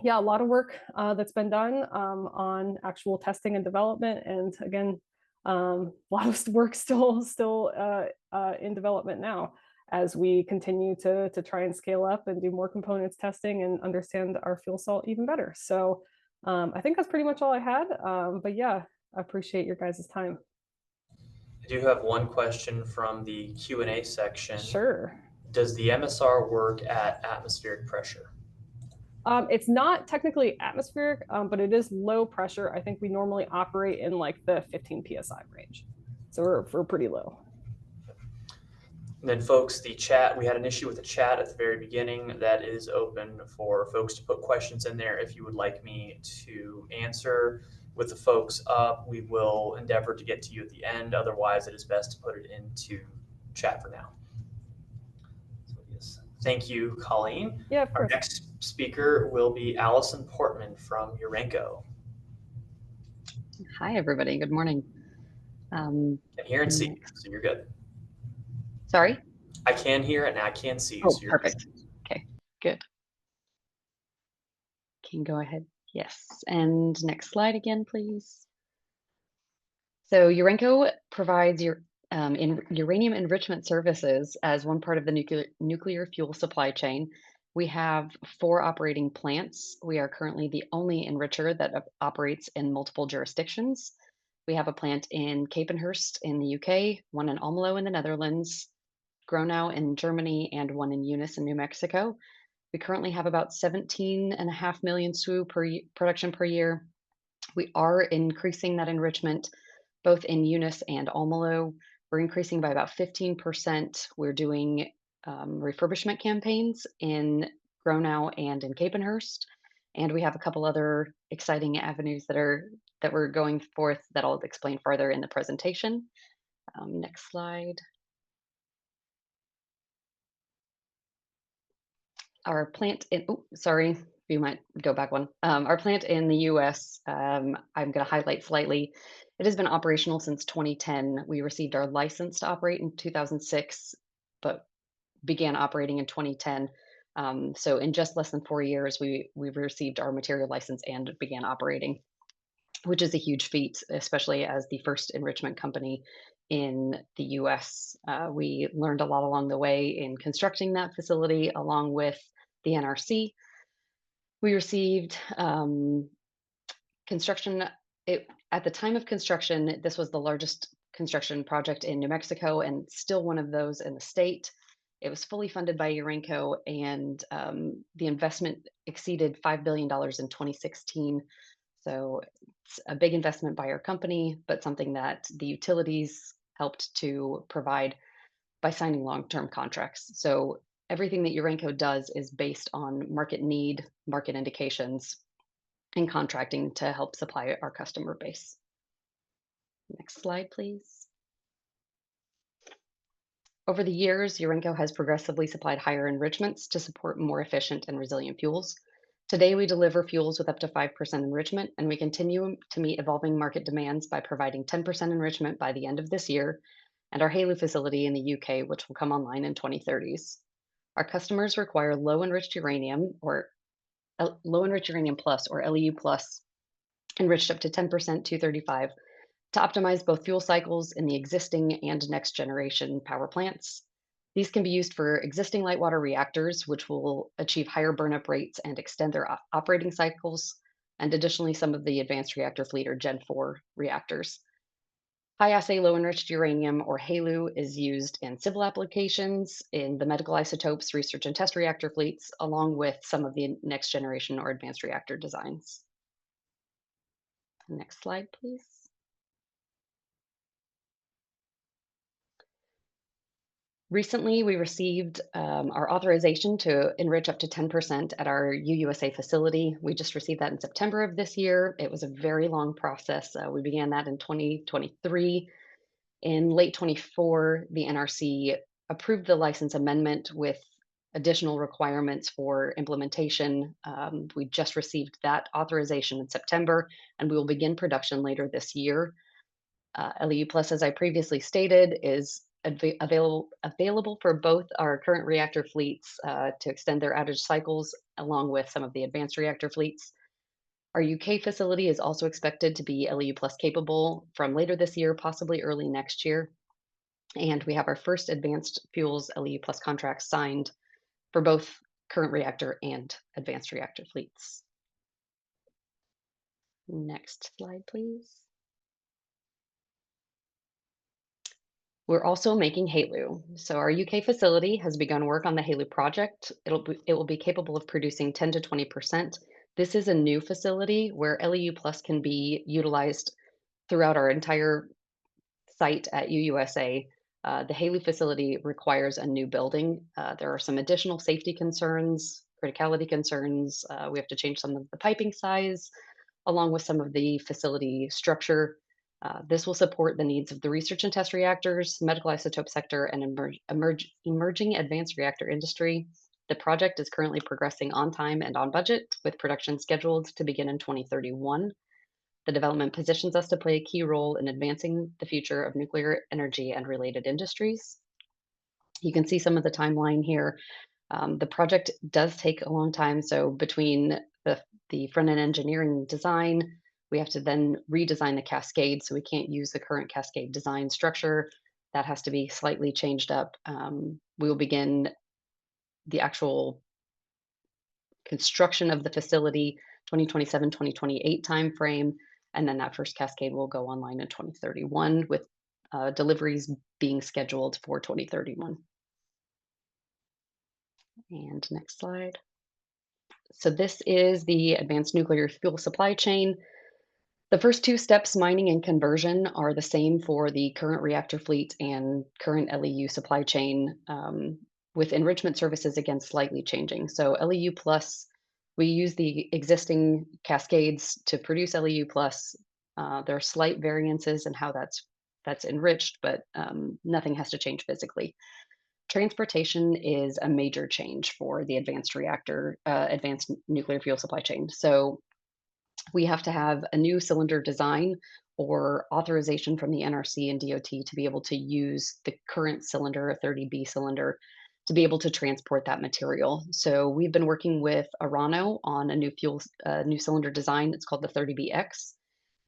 yeah, a lot of work that's been done on actual testing and development. And again, a lot of work still in development now as we continue to try and scale up and do more components testing and understand our fuel salt even better. So I think that's pretty much all I had. But yeah, I appreciate your guys' time. I do have one question from the Q&A section. Sure. Does the MSR work at atmospheric pressure? It's not technically atmospheric, but it is low pressure. I think we normally operate in like the 15 PSI range. So we're pretty low. And then folks, the chat, we had an issue with the chat at the very beginning. That is open for folks to put questions in there if you would like me to answer. With the folks up, we will endeavor to get to you at the end. Otherwise, it is best to put it into chat for now. So yes, thank you, Colleen. Yeah, of Our course. next speaker will be Allison Portman from Urenco. Hi, everybody. Good morning. Can hear and see, so you're good. Sorry? I can hear and I can see you. Oh, so you're perfect. Okay, good. Can go ahead. Yes. And next slide again, please. So Urenco provides uranium enrichment services as one part of the nuclear fuel supply chain. We have 4 operating plants. We are currently the only enricher that operates in multiple jurisdictions. We have a plant in Capenhurst in the UK, one in Almelo in the Netherlands, Gronau in Germany, and one in Eunice in New Mexico. We currently have about 17.5 million SWU production per year. We are increasing that enrichment both in Eunice and Almelo. We're increasing by about 15%. We're doing refurbishment campaigns in Gronau and in Capenhurst. And we have a couple other exciting avenues that we're going forth that I'll explain further in the presentation. Next slide. Our plant in, oh, sorry, you might go back one. Our plant in the US, I'm going to highlight slightly. It has been operational since 2010. We received our license to operate in 2006, but began operating in 2010. So in just less than 4 years, we received our material license and began operating, which is a huge feat, especially as the first enrichment company in the US. We learned a lot along the way in constructing that facility, along with the NRC. We received construction. At the time of construction, this was the largest construction project in New Mexico and still one of those in the state. It was fully funded by Urenco, and the investment exceeded $5 billion in 2016. So it's a big investment by our company, but something that the utilities helped to provide by signing long-term contracts. So everything that Urenco does is based on market need, market indications, and contracting to help supply our customer base. Next slide, please. Over the years, Urenco has progressively supplied higher enrichments to support more efficient and resilient fuels. Today, we deliver fuels with up to 5% enrichment, and we continue to meet evolving market demands by providing 10% enrichment by the end of this year, and our HALEU facility in the UK, which will come online in 2030s. Our customers require low enriched uranium low enriched uranium plus or LEU plus enriched up to 10% 235 to optimize both fuel cycles in the existing and next generation power plants. These can be used for existing light water reactors, which will achieve higher burnup rates and extend their operating cycles, and additionally, some of the advanced reactor fleet or Gen 4 reactors. High assay low enriched uranium or HALEU is used in civil applications, in the medical isotopes research and test reactor fleets, along with some of the next generation or advanced reactor designs. Next slide, please. Recently, we received our authorization to enrich up to 10% at our UUSA facility. We just received that in September of this year. It was a very long process. We began that in 2023. In late 24, the NRC approved the license amendment with additional requirements for implementation. We just received that authorization in September, and we will begin production later this year. LEU Plus, as I previously stated, is available for both our current reactor fleets to extend their outage cycles, along with some of the advanced reactor fleets. Our UK facility is also expected to be LEU Plus capable from later this year, possibly early next year. And we have our first advanced fuels LEU Plus contracts signed for both current reactor and advanced reactor fleets. Next slide, please. We're also making HALEU. So our UK facility has begun work on the HALEU project. It will be capable of producing 10 to 20%. This is a new facility where LEU Plus can be utilized throughout our entire site at UUSA. The HALEU facility requires a new building. There are some additional safety concerns, criticality concerns. We have to change some of the piping size, along with some of the facility structure. This will support the needs of the research and test reactors, medical isotope sector, and emerging advanced reactor industry. The project is currently progressing on time and on budget, with production scheduled to begin in 2031. The development positions us to play a key role in advancing the future of nuclear energy and related industries. You can see some of the timeline here. The project does take a long time, so between the front-end engineering design, we have to then redesign the cascade, so we can't use the current cascade design structure. That has to be slightly changed up. We will begin the actual construction of the facility 2027, 2028 timeframe, and then that first cascade will go online in 2031, with deliveries being scheduled for 2031. And next slide. So this is the advanced nuclear fuel supply chain. The first two steps, mining and conversion, are the same for the current reactor fleet and current LEU supply chain, with enrichment services again slightly changing. So LEU Plus, we use the existing cascades to produce LEU Plus. There are slight variances in how that's enriched, but nothing has to change physically. Transportation is a major change for the advanced nuclear fuel supply chain. So we have to have a new cylinder design or authorization from the NRC and DOT to be able to use the current cylinder, a 30B cylinder, to be able to transport that material. So we've been working with Urenco on a new cylinder design. It's called the 30BX.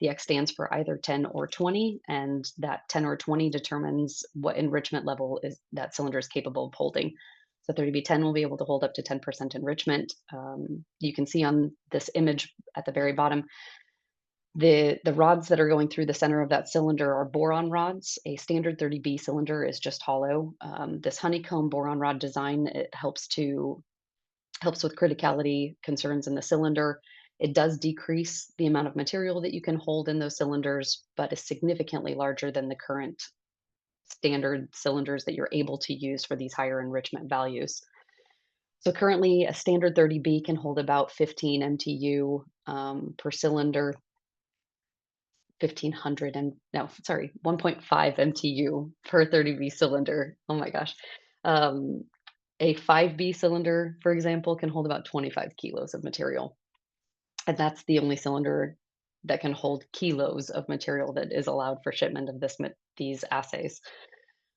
The X stands for either 10 or 20, and that 10 or 20 determines what enrichment level that cylinder is capable of holding. So 30B10 will be able to hold up to 10% enrichment. You can see on this image at the very bottom, the rods that are going through the center of that cylinder are boron rods. A standard 30B cylinder is just hollow. This honeycomb boron rod design, it helps with criticality concerns in the cylinder. It does decrease the amount of material that you can hold in those cylinders, but is significantly larger than the current standard cylinders that you're able to use for these higher enrichment values. So currently a standard 30B can hold about 15 MTU per cylinder, 1.5 MTU per 30B cylinder. Oh my gosh. A 5B cylinder, for example, can hold about 25 kilos of material. And that's the only cylinder that can hold kilos of material that is allowed for shipment of these assays.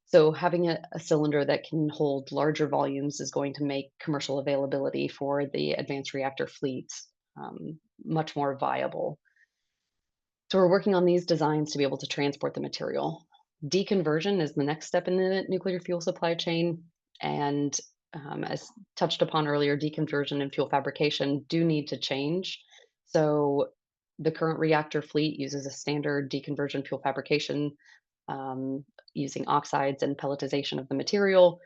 So having a cylinder that can hold larger volumes is going to make commercial availability for the advanced reactor fleets much more viable. So we're working on these designs to be able to transport the material. Deconversion is the next step in the nuclear fuel supply chain. And as touched upon earlier, deconversion and fuel fabrication do need to change. So the current reactor fleet uses a standard deconversion fuel fabrication using oxides and pelletization of the material.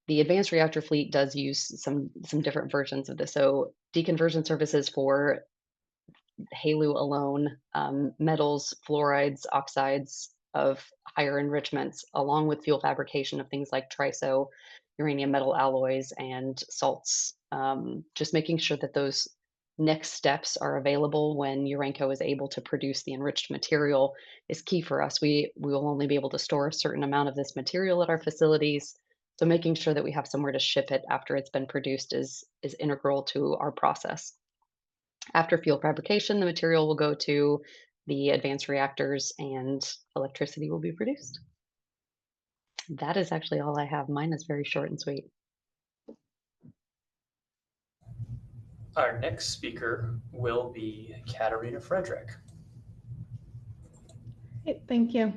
The advanced reactor fleet does use some different versions of this. So deconversion services for HALEU alone, metals, fluorides, oxides of higher enrichments, along with fuel fabrication of things like Triso, uranium metal alloys, and salts. Just making sure that those next steps are available when Urenco is able to produce the enriched material is key for us. We will only be able to store a certain amount of this material at our facilities. So making sure that we have somewhere to ship it after it's been produced is integral to our process. After fuel fabrication, the material will go to the advanced reactors and electricity will be produced. That is actually all I have. Mine is very short and sweet. Our next speaker will be Katarina Frederick. Hey, thank you.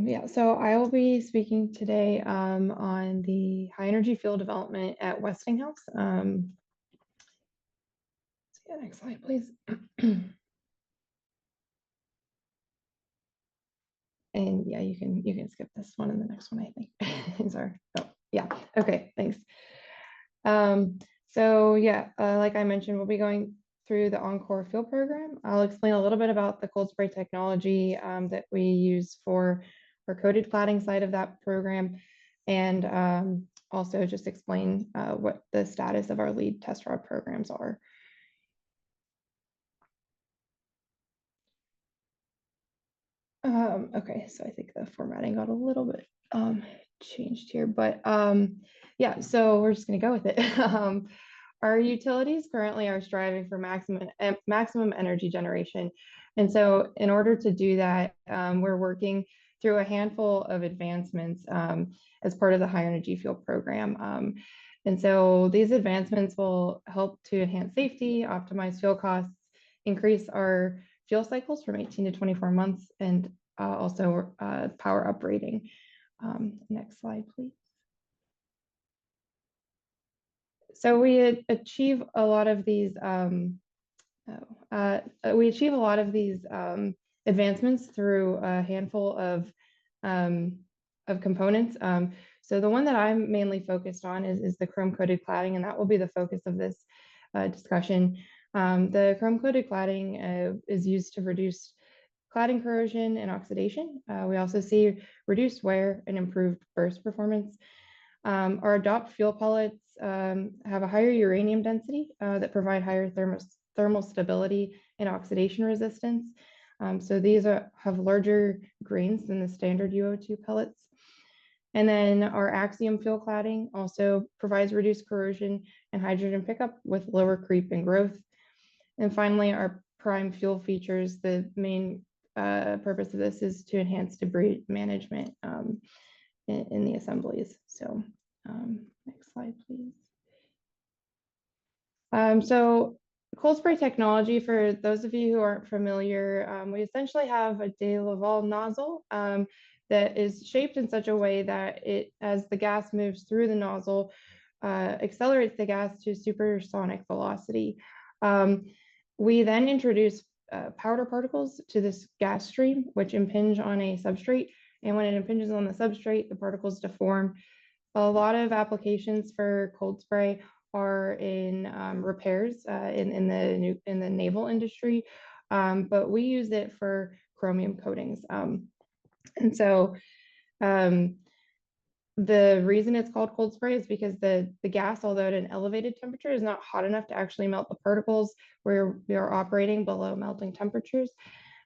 Yeah, so I will be speaking today on the high energy fuel development at Westinghouse. Yeah, next slide, please. And yeah, you can skip this one and the next one, I think. Sorry. Oh, yeah. Okay, thanks. So yeah, like I mentioned, we'll be going through the Encore Fuel program. I'll explain a little bit about the cold spray technology that we use for our coated cladding side of that program, and also just explain what the status of our lead test rod programs are. Okay, so I think the formatting got a little bit changed here, but yeah, so we're just going to go with it. Our utilities currently are striving for maximum energy generation. And so in order to do that, we're working through a handful of advancements as part of the high energy fuel program. And so these advancements will help to enhance safety, optimize fuel costs, increase our fuel cycles from 18 to 24 months, and also power uprating. Next slide, please. So we achieve a lot of these advancements through a handful of components. So the one that I'm mainly focused on is the chrome coated cladding, and that will be the focus of this discussion. The chrome coated cladding is used to reduce cladding corrosion and oxidation. We also see reduced wear and improved burst performance. Our adopt fuel pellets have a higher uranium density that provide higher thermal stability and oxidation resistance. So these have larger grains than the standard UO2 pellets. And then our axiom fuel cladding also provides reduced corrosion and hydrogen pickup with lower creep and growth. And finally, our prime fuel features, the main purpose of this is to enhance debris management in the assemblies. So next slide, please. So cold spray technology, for those of you who aren't familiar, we essentially have a de Laval nozzle that is shaped in such a way that it, as the gas moves through the nozzle, accelerates the gas to supersonic velocity. We then introduce powder particles to this gas stream, which impinge on a substrate. And when it impinges on the substrate, the particles deform. A lot of applications for cold spray are in repairs in the naval industry, but we use it for chromium coatings. And so the reason it's called cold spray is because the gas, although at an elevated temperature, is not hot enough to actually melt the particles where we are operating below melting temperatures.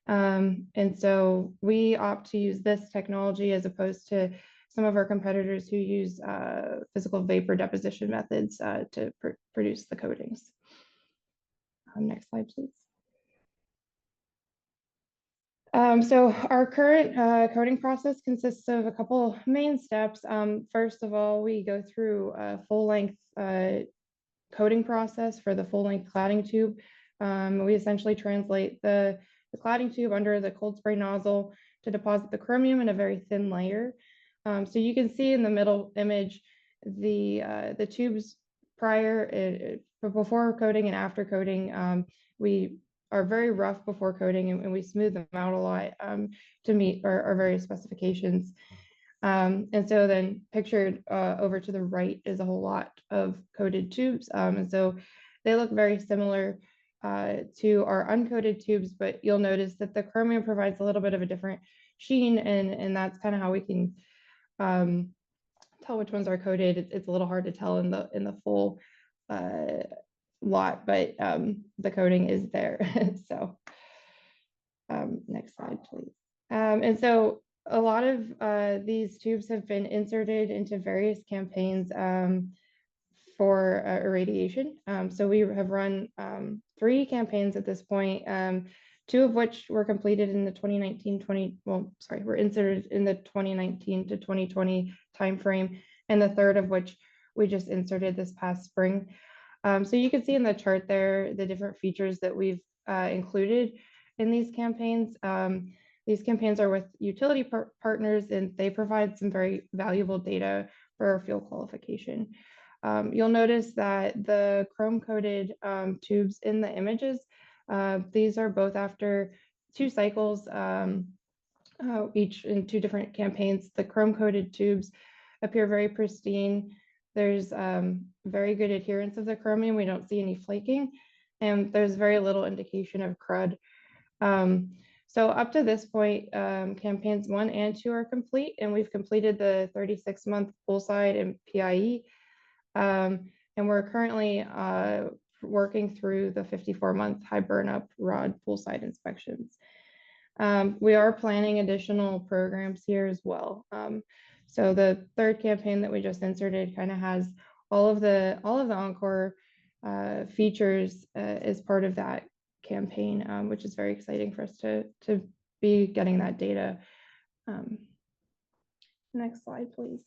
And so we opt to use this technology as opposed to some of our competitors who use physical vapor deposition methods to produce the coatings. Next slide, please. So our current coating process consists of a couple main steps. First of all, we go through a full-length coating process for the full-length cladding tube. We essentially translate the cladding tube under the cold spray nozzle to deposit the chromium in a very thin layer. So you can see in the middle image the tubes prior, before coating and after coating. We are very rough before coating, and we smooth them out a lot to meet our various specifications. And so then pictured over to the right is a whole lot of coated tubes. And so they look very similar to our uncoated tubes, but you'll notice that the chromium provides a little bit of a different sheen, and that's kind of how we can tell which ones are coated. It's a little hard to tell in the full lot, but the coating is there. So next slide, please. And so a lot of these tubes have been inserted into various campaigns for irradiation. So we have run 3 campaigns at this point, 2 of which were completed in the 2019-20, were inserted in the 2019 to 2020 timeframe, and the 3rd of which we just inserted this past spring. So you can see in the chart there the different features that we've included in these campaigns. These campaigns are with utility partners, and they provide some very valuable data for our field qualification. You'll notice that the chrome-coated tubes in the images, these are both after 2 cycles, each in 2 different campaigns. The chrome-coated tubes appear very pristine. There's very good adherence of the chromium. We don't see any flaking, and there's very little indication of crud. So up to this point, campaigns 1 and 2 are complete, and we've completed the 36-month poolside and PIE. And we're currently working through the 54-month high burnup rod poolside inspections. We are planning additional programs here as well. So the 3rd campaign that we just inserted kind of has all of the Encore features as part of that campaign, which is very exciting for us to be getting that data. Next slide, please.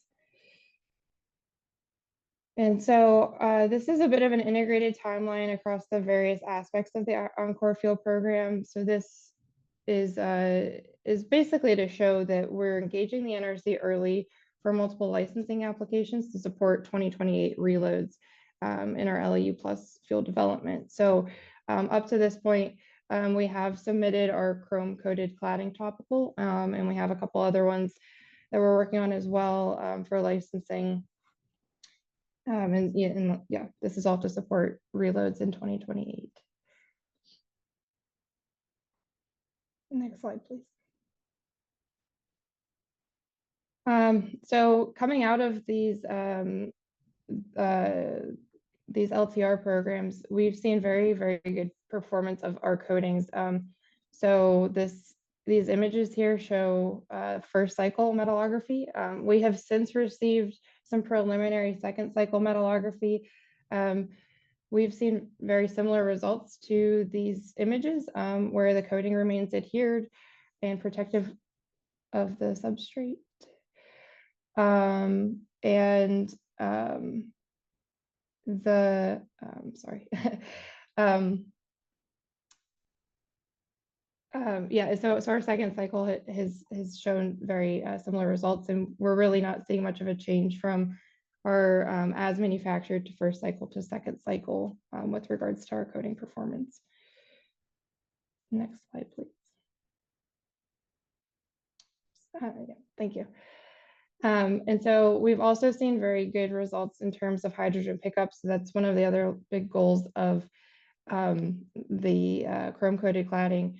And so this is a bit of an integrated timeline across the various aspects of the Encore field program. So this is basically to show that we're engaging the NRC early for multiple licensing applications to support 2028 reloads in our LEU plus field development. So up to this point, we have submitted our chrome-coated cladding topical, and we have a couple other ones that we're working on as well for licensing. And yeah, this is all to support reloads in 2028. Next slide, please. So coming out of these LTR programs, we've seen very, very good performance of our coatings. So these images here show first cycle metallography. We have since received some preliminary second cycle metallography. We've seen very similar results to these images where the coating remains adhered and protective of the substrate. Yeah, so our second cycle has shown very similar results, and we're really not seeing much of a change from our as manufactured to first cycle to second cycle with regards to our coating performance. Next slide, please. Yeah, thank you. And so we've also seen very good results in terms of hydrogen pickups. So that's one of the other big goals of the chrome-coated cladding.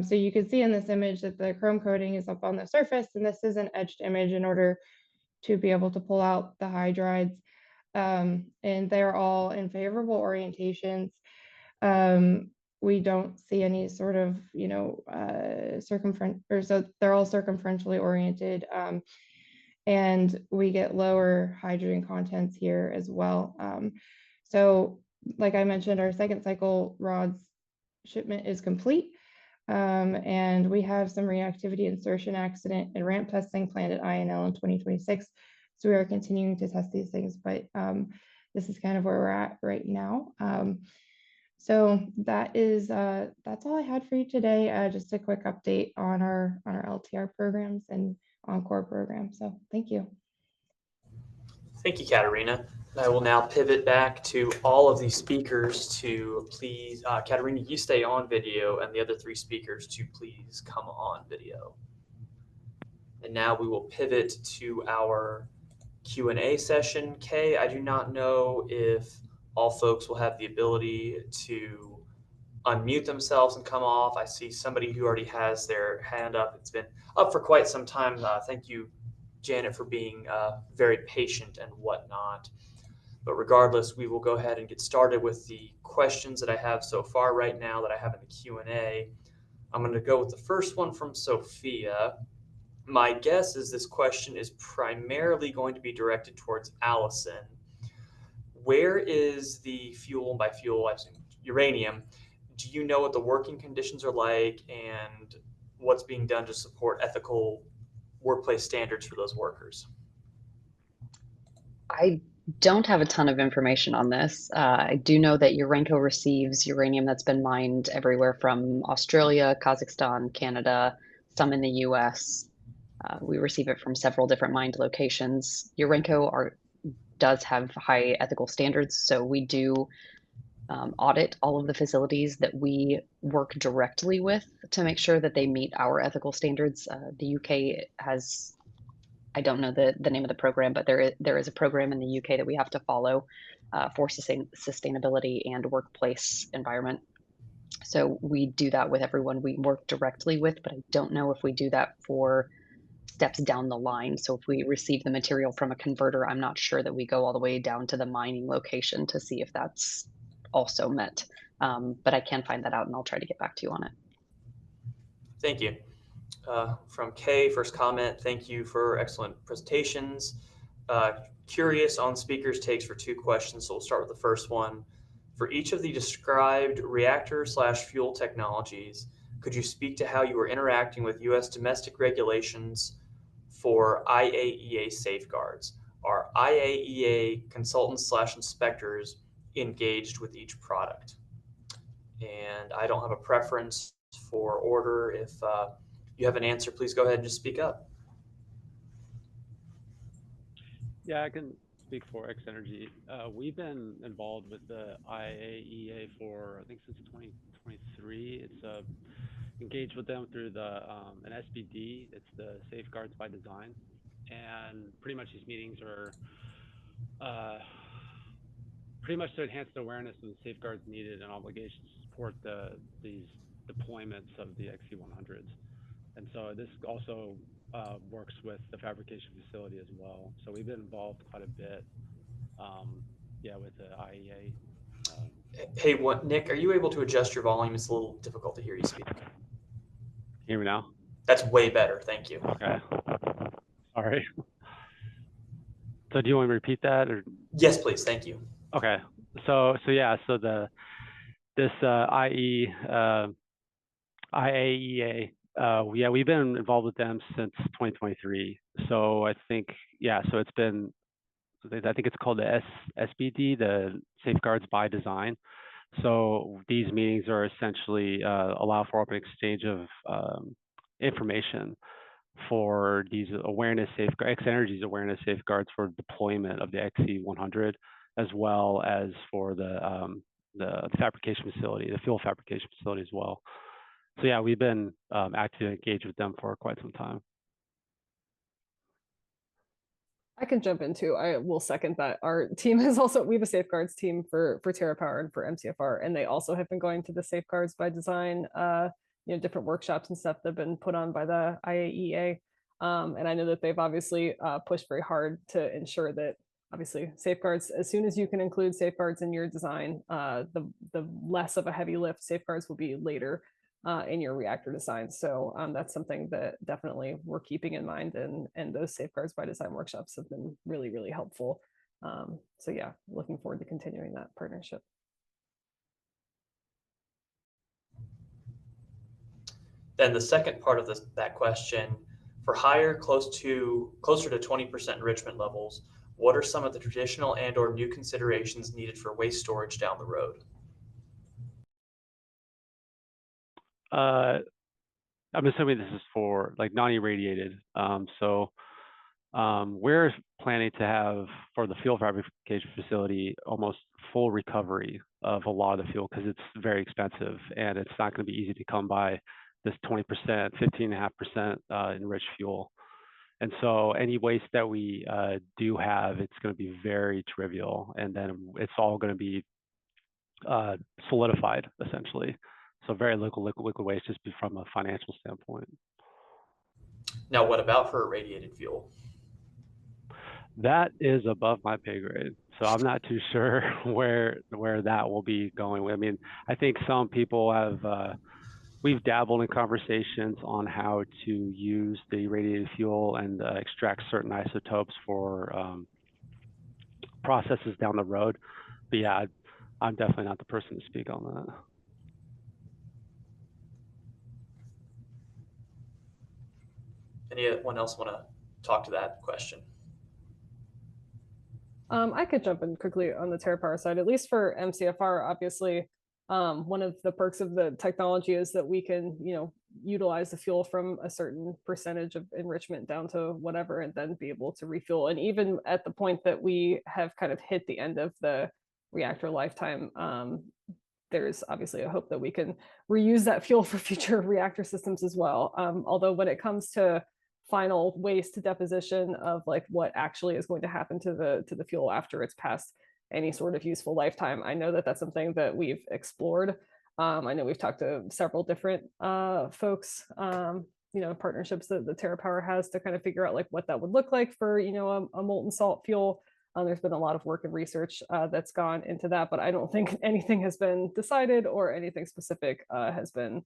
So you can see in this image that the chrome coating is up on the surface, and this is an etched image in order to be able to pull out the hydrides. And they're all in favorable orientations. We don't see any sort of, so they're all circumferentially oriented. And we get lower hydrogen contents here as well. So like I mentioned, our second cycle rods shipment is complete. And we have some reactivity insertion accident and ramp testing planned at INL in 2026. So we are continuing to test these things, but this is kind of where we're at right now. So that's all I had for you today. Just a quick update on our LTR programs and Encore program. So thank you. Thank you, Katerina. I will now pivot back to all of these speakers to please, Katerina, you stay on video, and the other 3 speakers to please come on video. And now we will pivot to our Q&A session. Kay, I do not know if all folks will have the ability to unmute themselves and come off. I see somebody who already has their hand up. It's been up for quite some time. Thank you, Janet, for being very patient and whatnot. But regardless, we will go ahead and get started with the questions that I have so far right now that I have in the Q&A. I'm going to go with the first one from Sophia. My guess is this question is primarily going to be directed towards Allison. Where is the fuel, and by fuel I assume uranium, do you know what the working conditions are like and what's being done to support ethical workplace standards for those workers? I don't have a ton of information on this. I do know that Urenco receives uranium that's been mined everywhere from Australia, Kazakhstan, Canada, some in the US. We receive it from several different mined locations. Urenco does have high ethical standards, so we do audit all of the facilities that we work directly with to make sure that they meet our ethical standards. The UK has, I don't know the name of the program, but there is a program in the UK that we have to follow for sustainability and workplace environment. So we do that with everyone we work directly with, but I don't know if we do that for steps down the line. So if we receive the material from a converter, I'm not sure that we go all the way down to the mining location to see if that's also met. But I can find that out and I'll try to get back to you on it. Thank you. From Kay, first comment, thank you for excellent presentations. Curious on speakers' takes for 2 questions, so we'll start with the first one. For each of the described reactor/fuel technologies, could you speak to how you are interacting with U.S. domestic regulations for IAEA safeguards? Are IAEA consultants/inspectors engaged with each product? And I don't have a preference for order. If you have an answer, please go ahead and just speak up. Yeah, I can speak for X Energy. We've been involved with the IAEA for, I think, since 2023. It's engaged with them through an SBD. It's the Safeguards by Design. And pretty much these meetings are pretty much to enhance the awareness of the safeguards needed and obligations to support these deployments of the XC100s. And so this also works with the fabrication facility as well. So we've been involved quite a bit, with the IEA. Hey, Nick, are you able to adjust your volume? It's a little difficult to hear you speak. Hear me now? That's way better. Thank you. Okay. Sorry. So do you want me to repeat that, or? Yes, please. Thank you. Okay. So this IAEA, we've been involved with them since 2023. So I think, so it's been, I think it's called the SBD, the Safeguards by Design. So these meetings are essentially allow for open exchange of information for these X Energy's awareness safeguards for deployment of the XC100, as well as for the fabrication facility, the fuel fabrication facility as well. So we've been actively engaged with them for quite some time. I can jump into, I will second that. Our team is also, we have a safeguards team for TerraPower and for MCFR, and they also have been going to the Safeguards by Design, different workshops and stuff that have been put on by the IAEA. And I know that they've obviously pushed very hard to ensure that obviously safeguards, as soon as you can include safeguards in your design, the less of a heavy lift safeguards will be later in your reactor design. So that's something that definitely we're keeping in mind, and those Safeguards by Design workshops have been really, really helpful. So looking forward to continuing that partnership. Then the second part of that question, for higher, closer to 20% enrichment levels, what are some of the traditional and or new considerations needed for waste storage down the road? I'm assuming this is for like non-irradiated. We're planning to have for the fuel fabrication facility almost full recovery of a lot of the fuel because it's very expensive and it's not going to be easy to come by this 20%, 15.5% enriched fuel. And so any waste that we do have, it's going to be very trivial, and then it's all going to be solidified essentially. So very liquid waste just from a financial standpoint. Now, what about for irradiated fuel? That is above my pay grade, so I'm not too sure where that will be going. I mean, I think some people have we've dabbled in conversations on how to use the irradiated fuel and extract certain isotopes for processes down the road. But yeah, I'm definitely not the person to speak on that. Anyone else want to talk to that question? I could jump in quickly on the TerraPower side, at least for MCFR. Obviously, one of the perks of the technology is that we can, utilize the fuel from a certain percentage of enrichment down to whatever, and then be able to refuel. And even at the point that we have kind of hit the end of the reactor lifetime, there's obviously a hope that we can reuse that fuel for future reactor systems as well. Although when it comes to final waste deposition of like what actually is going to happen to the fuel after it's passed any sort of useful lifetime, I know that that's something that we've explored. I know we've talked to several different folks, partnerships that the TerraPower has to kind of figure out like what that would look like for a molten salt fuel. There's been a lot of work and research that's gone into that, but I don't think anything has been decided or anything specific has been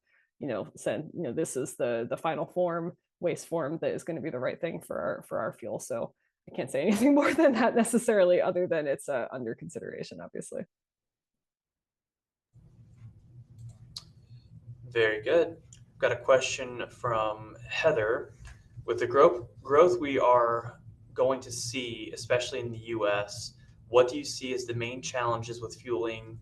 said, this is the final form, waste form that is going to be the right thing for our fuel. So I can't say anything more than that necessarily, other than it's under consideration, obviously. Very good. Got a question from Heather. With the growth we are going to see, especially in the US, what do you see as the main challenges with fueling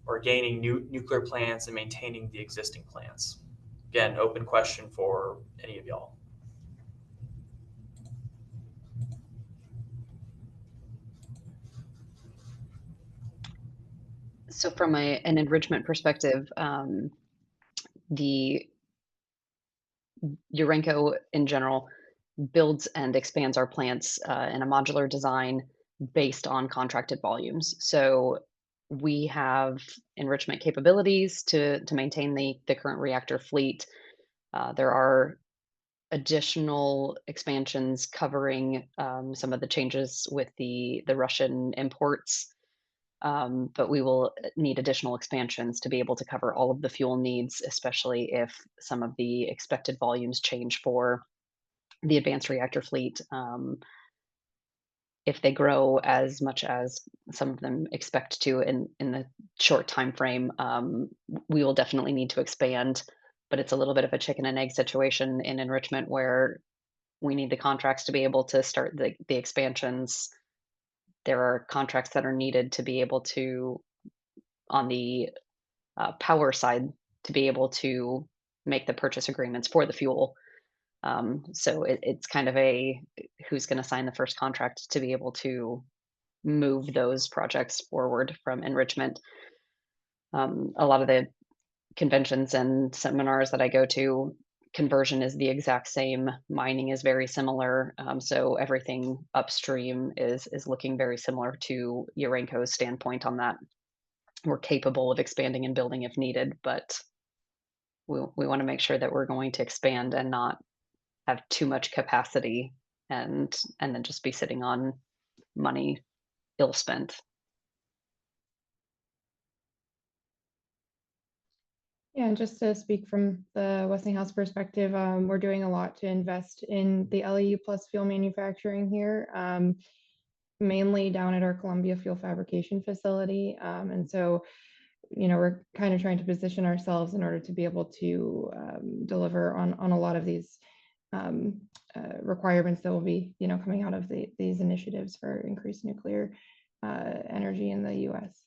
or gaining new nuclear plants and maintaining the existing plants? Again, open question for any of y'all. So from an enrichment perspective, the Urenco in general builds and expands our plants in a modular design based on contracted volumes. So we have enrichment capabilities to maintain the current reactor fleet. There are additional expansions covering some of the changes with the Russian imports. But we will need additional expansions to be able to cover all of the fuel needs, especially if some of the expected volumes change for the advanced reactor fleet. If they grow as much as some of them expect to in the short time frame, we will definitely need to expand. But it's a little bit of a chicken and egg situation in enrichment where we need the contracts to be able to start the expansions. There are contracts that are needed to be able to, on the power side, to be able to make the purchase agreements for the fuel. So it's kind of a who's going to sign the first contract to be able to move those projects forward from enrichment. A lot of the conventions and seminars that I go to, conversion is the exact same. Mining is very similar. So everything upstream is looking very similar to Urenco's standpoint on that. We're capable of expanding and building if needed, but we want to make sure that we're going to expand and not have too much capacity and then just be sitting on money ill spent. Yeah, and just to speak from the Westinghouse perspective, we're doing a lot to invest in the LEU plus fuel manufacturing here, mainly down at our Columbia fuel fabrication facility. And so we're kind of trying to position ourselves in order to be able to deliver on a lot of these requirements that will be, coming out of these initiatives for increased nuclear energy in the U.S.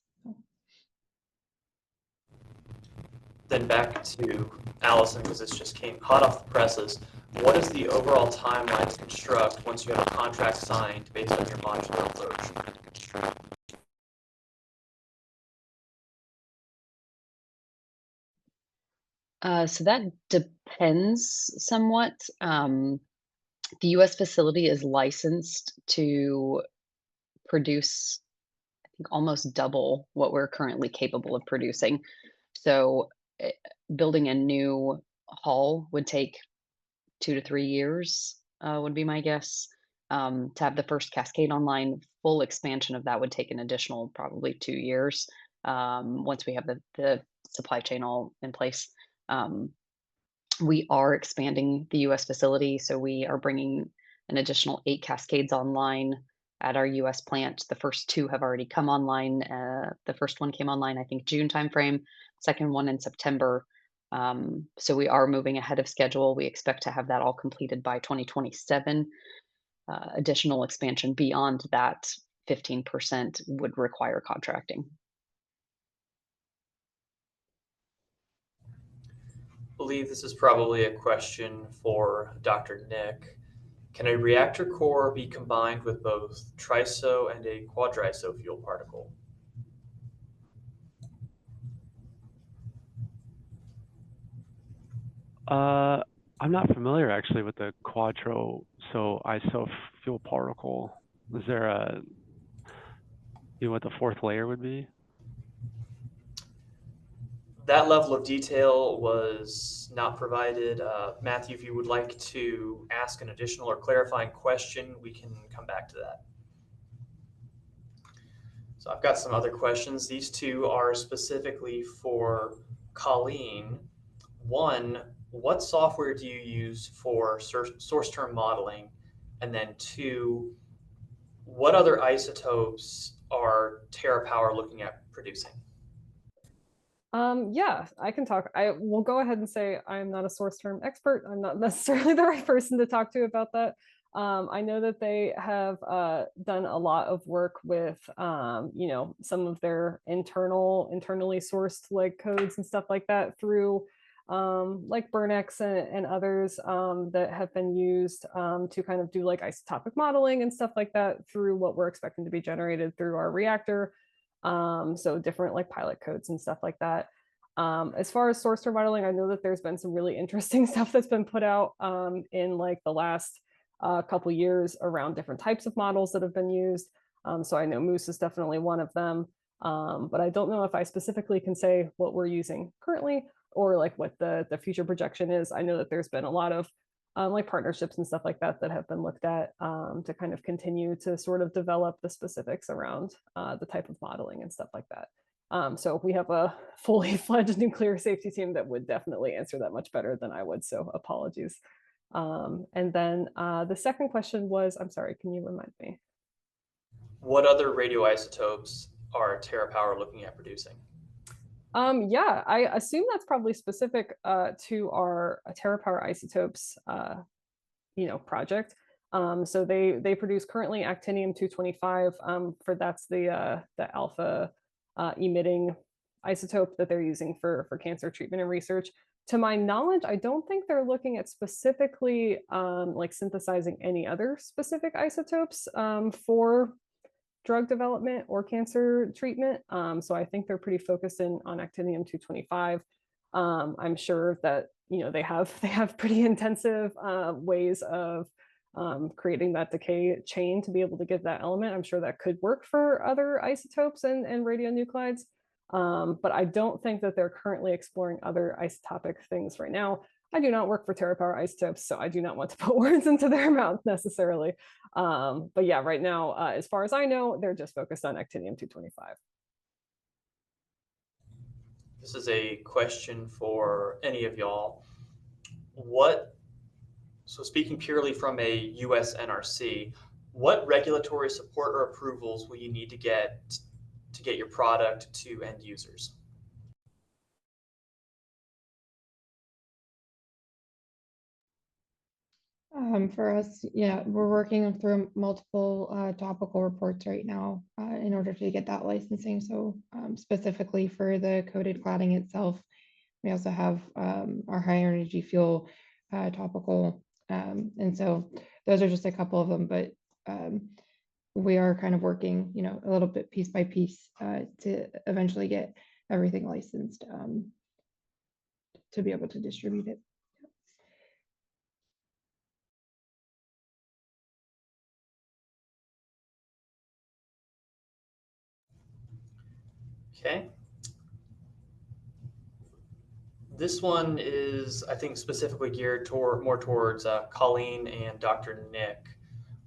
Then back to Allison, because this just came hot off the presses. What is the overall timeline to construct once you have a contract signed based on your modular approach? So that depends somewhat. The US facility is licensed to produce, I think, almost double what we're currently capable of producing. So building a new hull would take 2 to 3 years, would be my guess. To have the first cascade online, full expansion of that would take an additional probably 2 years, once we have the supply chain all in place. We are expanding the US facility, so we are bringing an additional 8 cascades online at our US plant. The first 2 have already come online. The first one came online, I think, June timeframe, second one in September. So we are moving ahead of schedule. We expect to have that all completed by 2027. Additional expansion beyond that 15% would require contracting. I believe this is probably a question for Dr. Nick. Can a reactor core be combined with both Triso and a quadriso fuel particle? I'm not familiar actually with the quadriso iso fuel particle. Is there what the 4th layer would be? That level of detail was not provided. Matthew, if you would like to ask an additional or clarifying question, we can come back to that. So I've got some other questions. These 2 are specifically for Colleen. 1, what software do you use for source term modeling? And then 2, what other isotopes are TerraPower looking at producing? Yeah, I can talk. I will go ahead and say I'm not a source term expert. I'm not necessarily the right person to talk to about that. I know that they have done a lot of work with, some of their internally sourced like codes and stuff like that through like Burnex and others that have been used to kind of do like isotopic modeling and stuff like that through what we're expecting to be generated through our reactor. So different like pilot codes and stuff like that. As far as source term modeling, I know that there's been some really interesting stuff that's been put out in like the last couple years around different types of models that have been used. So I know Moose is definitely one of them, but I don't know if I specifically can say what we're using currently or like what the future projection is. I know that there's been a lot of like partnerships and stuff like that that have been looked at to kind of continue to sort of develop the specifics around the type of modeling and stuff like that. So we have a fully fledged nuclear safety team that would definitely answer that much better than I would, so apologies. And then the second question was, I'm sorry, can you remind me? What other radioisotopes are TerraPower looking at producing? Yeah, I assume that's probably specific to our TerraPower isotopes, project. So they produce currently actinium-225. For that's the alpha emitting isotope that they're using for cancer treatment and research. To my knowledge, I don't think they're looking at specifically like synthesizing any other specific isotopes for drug development or cancer treatment. So I think they're pretty focused on actinium-225. I'm sure that they have pretty intensive ways of creating that decay chain to be able to get that element. I'm sure that could work for other isotopes and radionuclides. But I don't think that they're currently exploring other isotopic things right now. I do not work for TerraPower Isotopes, so I do not want to put words into their mouth necessarily. But yeah, right now, as far as I know, they're just focused on actinium-225. This is a question for any of y'all. So speaking purely from a US NRC, what regulatory support or approvals will you need to get your product to end users? For us, yeah, we're working through multiple topical reports right now in order to get that licensing. So specifically for the coated cladding itself, we also have our high energy fuel topical. And so those are just a couple of them, but we are kind of working, a little bit piece by piece to eventually get everything licensed to be able to distribute it. Okay. This one is, I think, specifically geared more towards Colleen and Dr. Nick.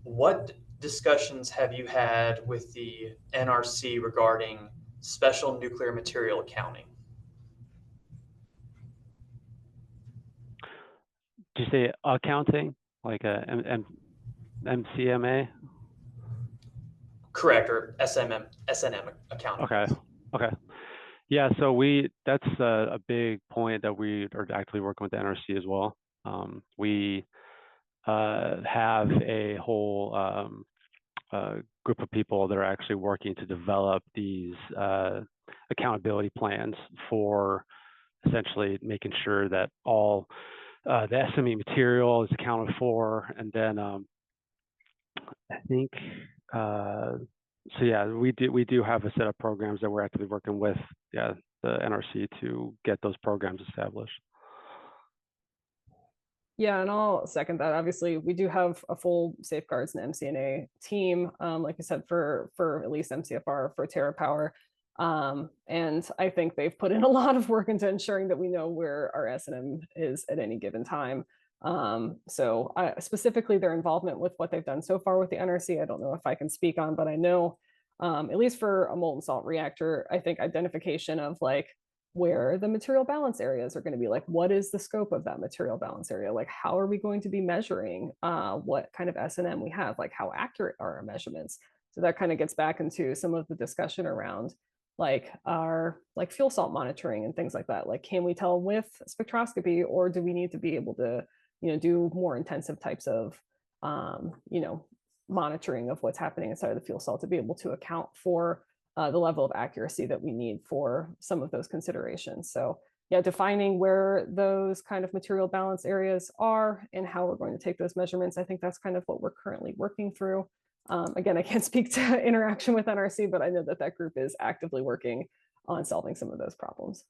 What discussions have you had with the NRC regarding special nuclear material accounting? Did you say accounting, like a MCMA? Correct, or SNM accounting. Okay. Okay. Yeah, so that's a big point that we are actively working with the NRC as well. We have a whole group of people that are actually working to develop these accountability plans for essentially making sure that all the SME material is accounted for. And then I think so yeah, we do have a set of programs that we're actively working with the NRC to get those programs established. Yeah, and I'll second that. Obviously, we do have a full safeguards and MCNA team, like I said, for at least MCFR for TerraPower. And I think they've put in a lot of work into ensuring that we know where our S&M is at any given time. So specifically their involvement with what they've done so far with the NRC, I don't know if I can speak on, but I know at least for a molten salt reactor, I think identification of like where the material balance areas are going to be, like what is the scope of that material balance area, like how are we going to be measuring what kind of S&M we have, like how accurate are our measurements. So that kind of gets back into some of the discussion around like our like fuel salt monitoring and things like that. Like can we tell with spectroscopy, or do we need to be able to do more intensive types of monitoring of what's happening inside of the fuel cell to be able to account for the level of accuracy that we need for some of those considerations. So yeah, defining where those kind of material balance areas are and how we're going to take those measurements, I think that's kind of what we're currently working through. Again, I can't speak to interaction with NRC, but I know that that group is actively working on solving some of those problems.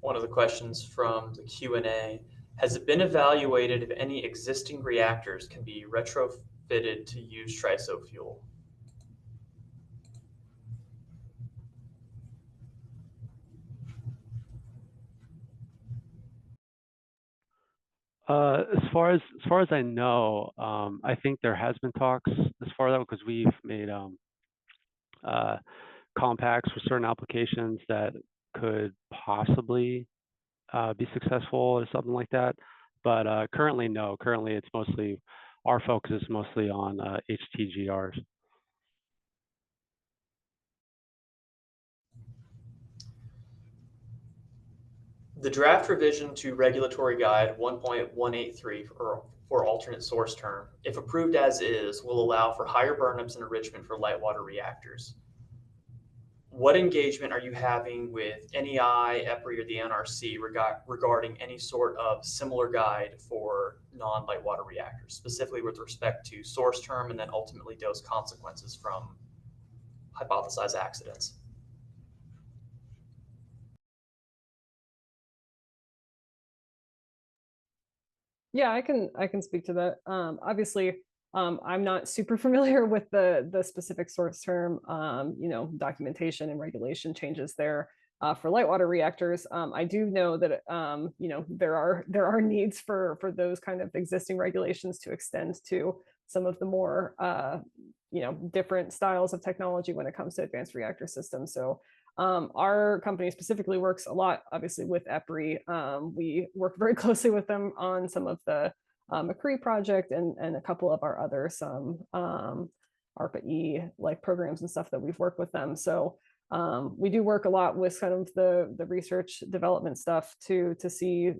One of the questions from the Q&A, has it been evaluated if any existing reactors can be retrofitted to use Triso fuel? As far as I know, I think there has been talks as far as that, because we've made compacts for certain applications that could possibly be successful or something like that. But currently, no. Currently, it's mostly our focus is mostly on HTGRs. The draft revision to Regulatory Guide 1.183 for alternate source term, if approved as is, will allow for higher burnups and enrichment for light water reactors. What engagement are you having with NEI, EPRI, or the NRC regarding any sort of similar guide for non-light water reactors, specifically with respect to source term and then ultimately dose consequences from hypothesized accidents? Yeah, I can speak to that. Obviously, I'm not super familiar with the specific source term, documentation and regulation changes there for light water reactors. I do know that there are needs for those kind of existing regulations to extend to some of the more different styles of technology when it comes to advanced reactor systems. So our company specifically works a lot, obviously, with EPRI. We work very closely with them on some of the McCree project and a couple of our other some ARPA-E like programs and stuff that we've worked with them. So We do work a lot with kind of the research development stuff to see,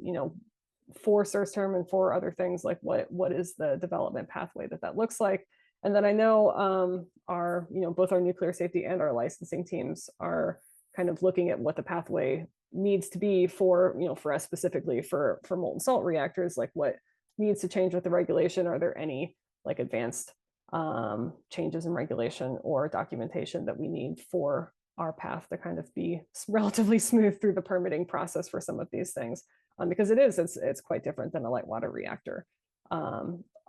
for source term and for other things, like what is the development pathway that looks like. And then I know our, both our nuclear safety and our licensing teams are kind of looking at what the pathway needs to be for, for us specifically for molten salt reactors, like what needs to change with the regulation. Are there any like advanced changes in regulation or documentation that we need for our path to kind of be relatively smooth through the permitting process for some of these things? Because it's quite different than a light water reactor.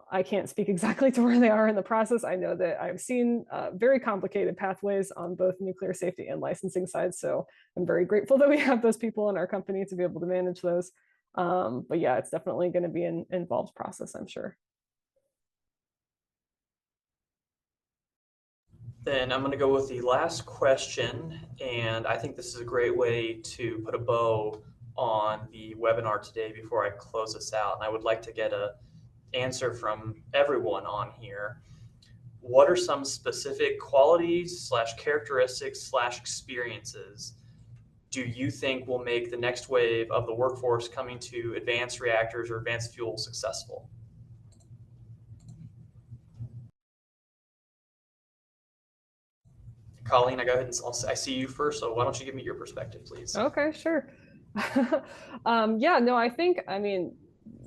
I can't speak exactly to where they are in the process. I know that I've seen very complicated pathways on both nuclear safety and licensing sides. So I'm very grateful that we have those people in our company to be able to manage those. But yeah, it's definitely going to be an involved process, I'm sure. Then I'm going to go with the last question, and I think this is a great way to put a bow on the webinar today before I close this out. And I would like to get an answer from everyone on here. What are some specific qualities / characteristics / experiences do you think will make the next wave of the workforce coming to advanced reactors or advanced fuel successful? Colleen, I go ahead and I see you first, so why don't you give me your perspective, please? Okay, sure. Yeah, no, I mean,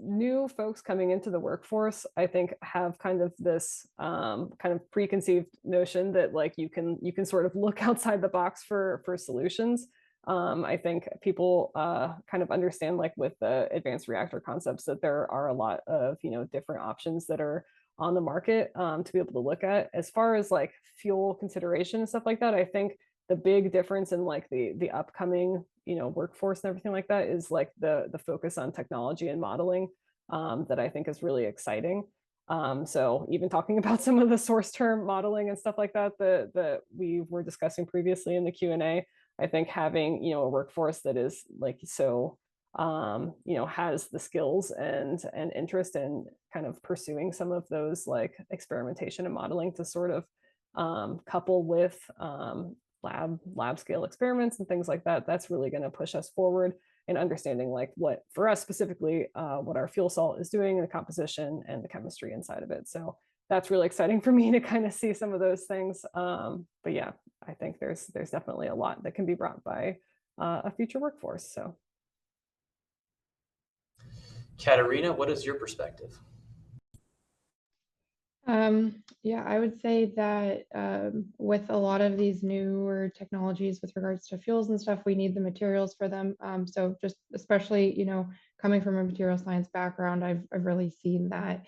new folks coming into the workforce, I think, have kind of this kind of preconceived notion that like you can sort of look outside the box for solutions. I think people kind of understand, like with the advanced reactor concepts, that there are a lot of different options that are on the market to be able to look at. As far as like fuel consideration and stuff like that, I think the big difference in like the upcoming workforce and everything like that is like the focus on technology and modeling that I think is really exciting. So even talking about some of the source term modeling and stuff like that that we were discussing previously in the Q&A, I think having a workforce that is like so has the skills and interest in kind of pursuing some of those like experimentation and modeling to sort of couple with lab scale experiments and things like that, that's really going to push us forward in understanding like what for us specifically what our fuel salt is doing in the composition and the chemistry inside of it. So that's really exciting for me to kind of see some of those things. But yeah, I think there's definitely a lot that can be brought by a future workforce. So Katerina, what is your perspective? Yeah, I would say that with a lot of these newer technologies with regards to fuels and stuff, we need the materials for them. So just especially, coming from a material science background, I've really seen that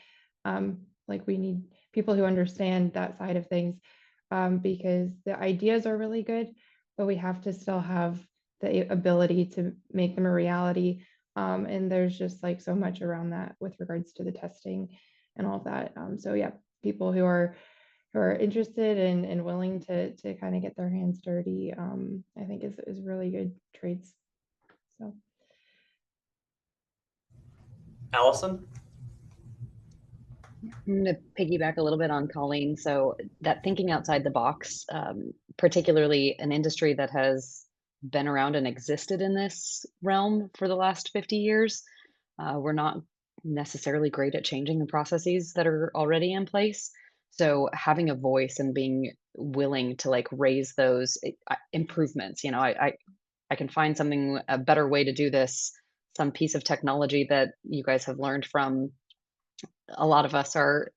like we need people who understand that side of things because the ideas are really good, but we have to still have the ability to make them a reality. And there's just like so much around that with regards to the testing and all of that. So yeah, people who are interested and willing to kind of get their hands dirty, I think is really good traits. So, Allison? I'm going to piggyback a little bit on Colleen. So that thinking outside the box, particularly an industry that has been around and existed in this realm for the last 50 years, we're not necessarily great at changing the processes that are already in place. So having a voice and being willing to like raise those improvements, I can find something, a better way to do this, some piece of technology that you guys have learned from. A lot of us are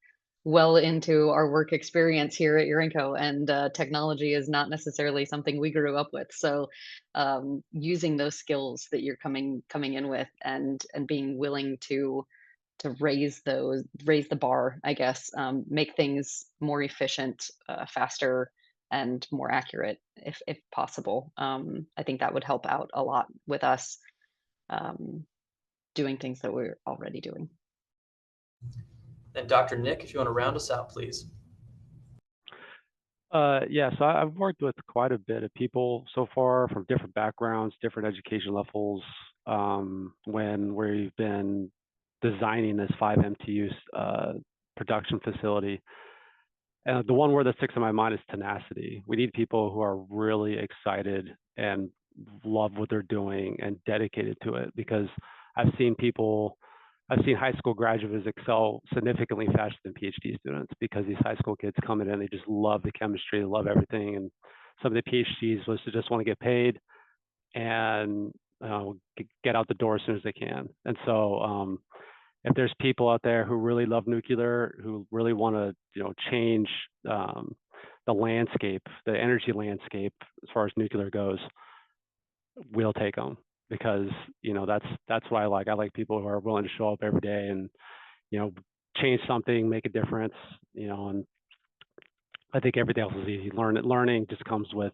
well into our work experience here at Urenco, and technology is not necessarily something we grew up with. So using those skills that you're coming in with and being willing to raise the bar, I guess, make things more efficient, faster, and more accurate if possible. I think that would help out a lot with us doing things that we're already doing. And Dr. Nick, if you want to round us out, please. Yeah, so I've worked with quite a bit of people so far from different backgrounds, different education levels, when we've been designing this 5 MTU production facility. And the one word that sticks in my mind is tenacity. We need people who are really excited and love what they're doing and dedicated to it, because I've seen high school graduates excel significantly faster than PhD students, because these high school kids come in and they just love the chemistry, they love everything. And some of the PhDs was to just want to get paid and get out the door as soon as they can. And so if there's people out there who really love nuclear, who really want to change the landscape, the energy landscape as far as nuclear goes, we'll take them, because that's what I like. I like people who are willing to show up every day and change something, make a difference. And I think everything else is easy. Learning just comes with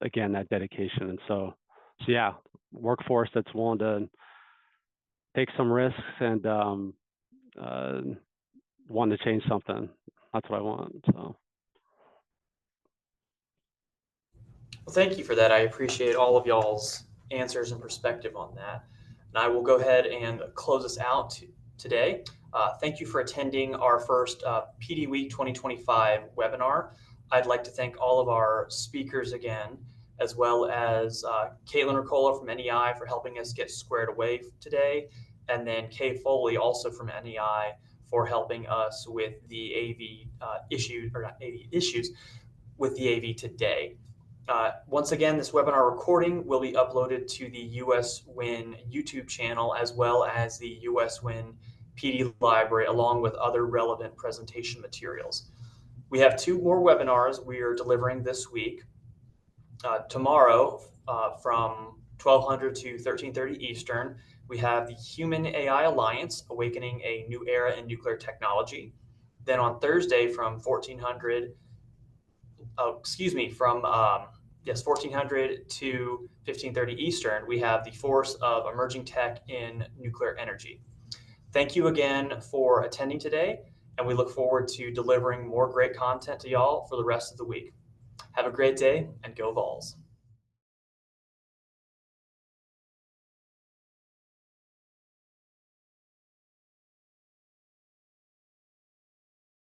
again, that dedication. And so yeah, workforce that's willing to take some risks and want to change something. That's what I want. So. Well, thank you for that. I appreciate all of y'all's answers and perspective on that. And I will go ahead and close us out today. Thank you for attending our first PD Week 2025 webinar. I'd like to thank all of our speakers again, as well as Caitlin Ricola from NEI for helping us get squared away today, and then Kay Foley also from NEI for helping us with the AV issues with the AV today. Once again, this webinar recording will be uploaded to the US Win YouTube channel, as well as the US Win PD library, along with other relevant presentation materials. We have 2 more webinars we are delivering this week. Tomorrow, from 1200 to 1330 Eastern, we have the Human AI Alliance, Awakening a New Era in Nuclear Technology. Then on Thursday from 1400 to 1530 Eastern, we have the Force of Emerging Tech in Nuclear Energy. Thank you again for attending today, and we look forward to delivering more great content to y'all for the rest of the week. Have a great day, and go Vols.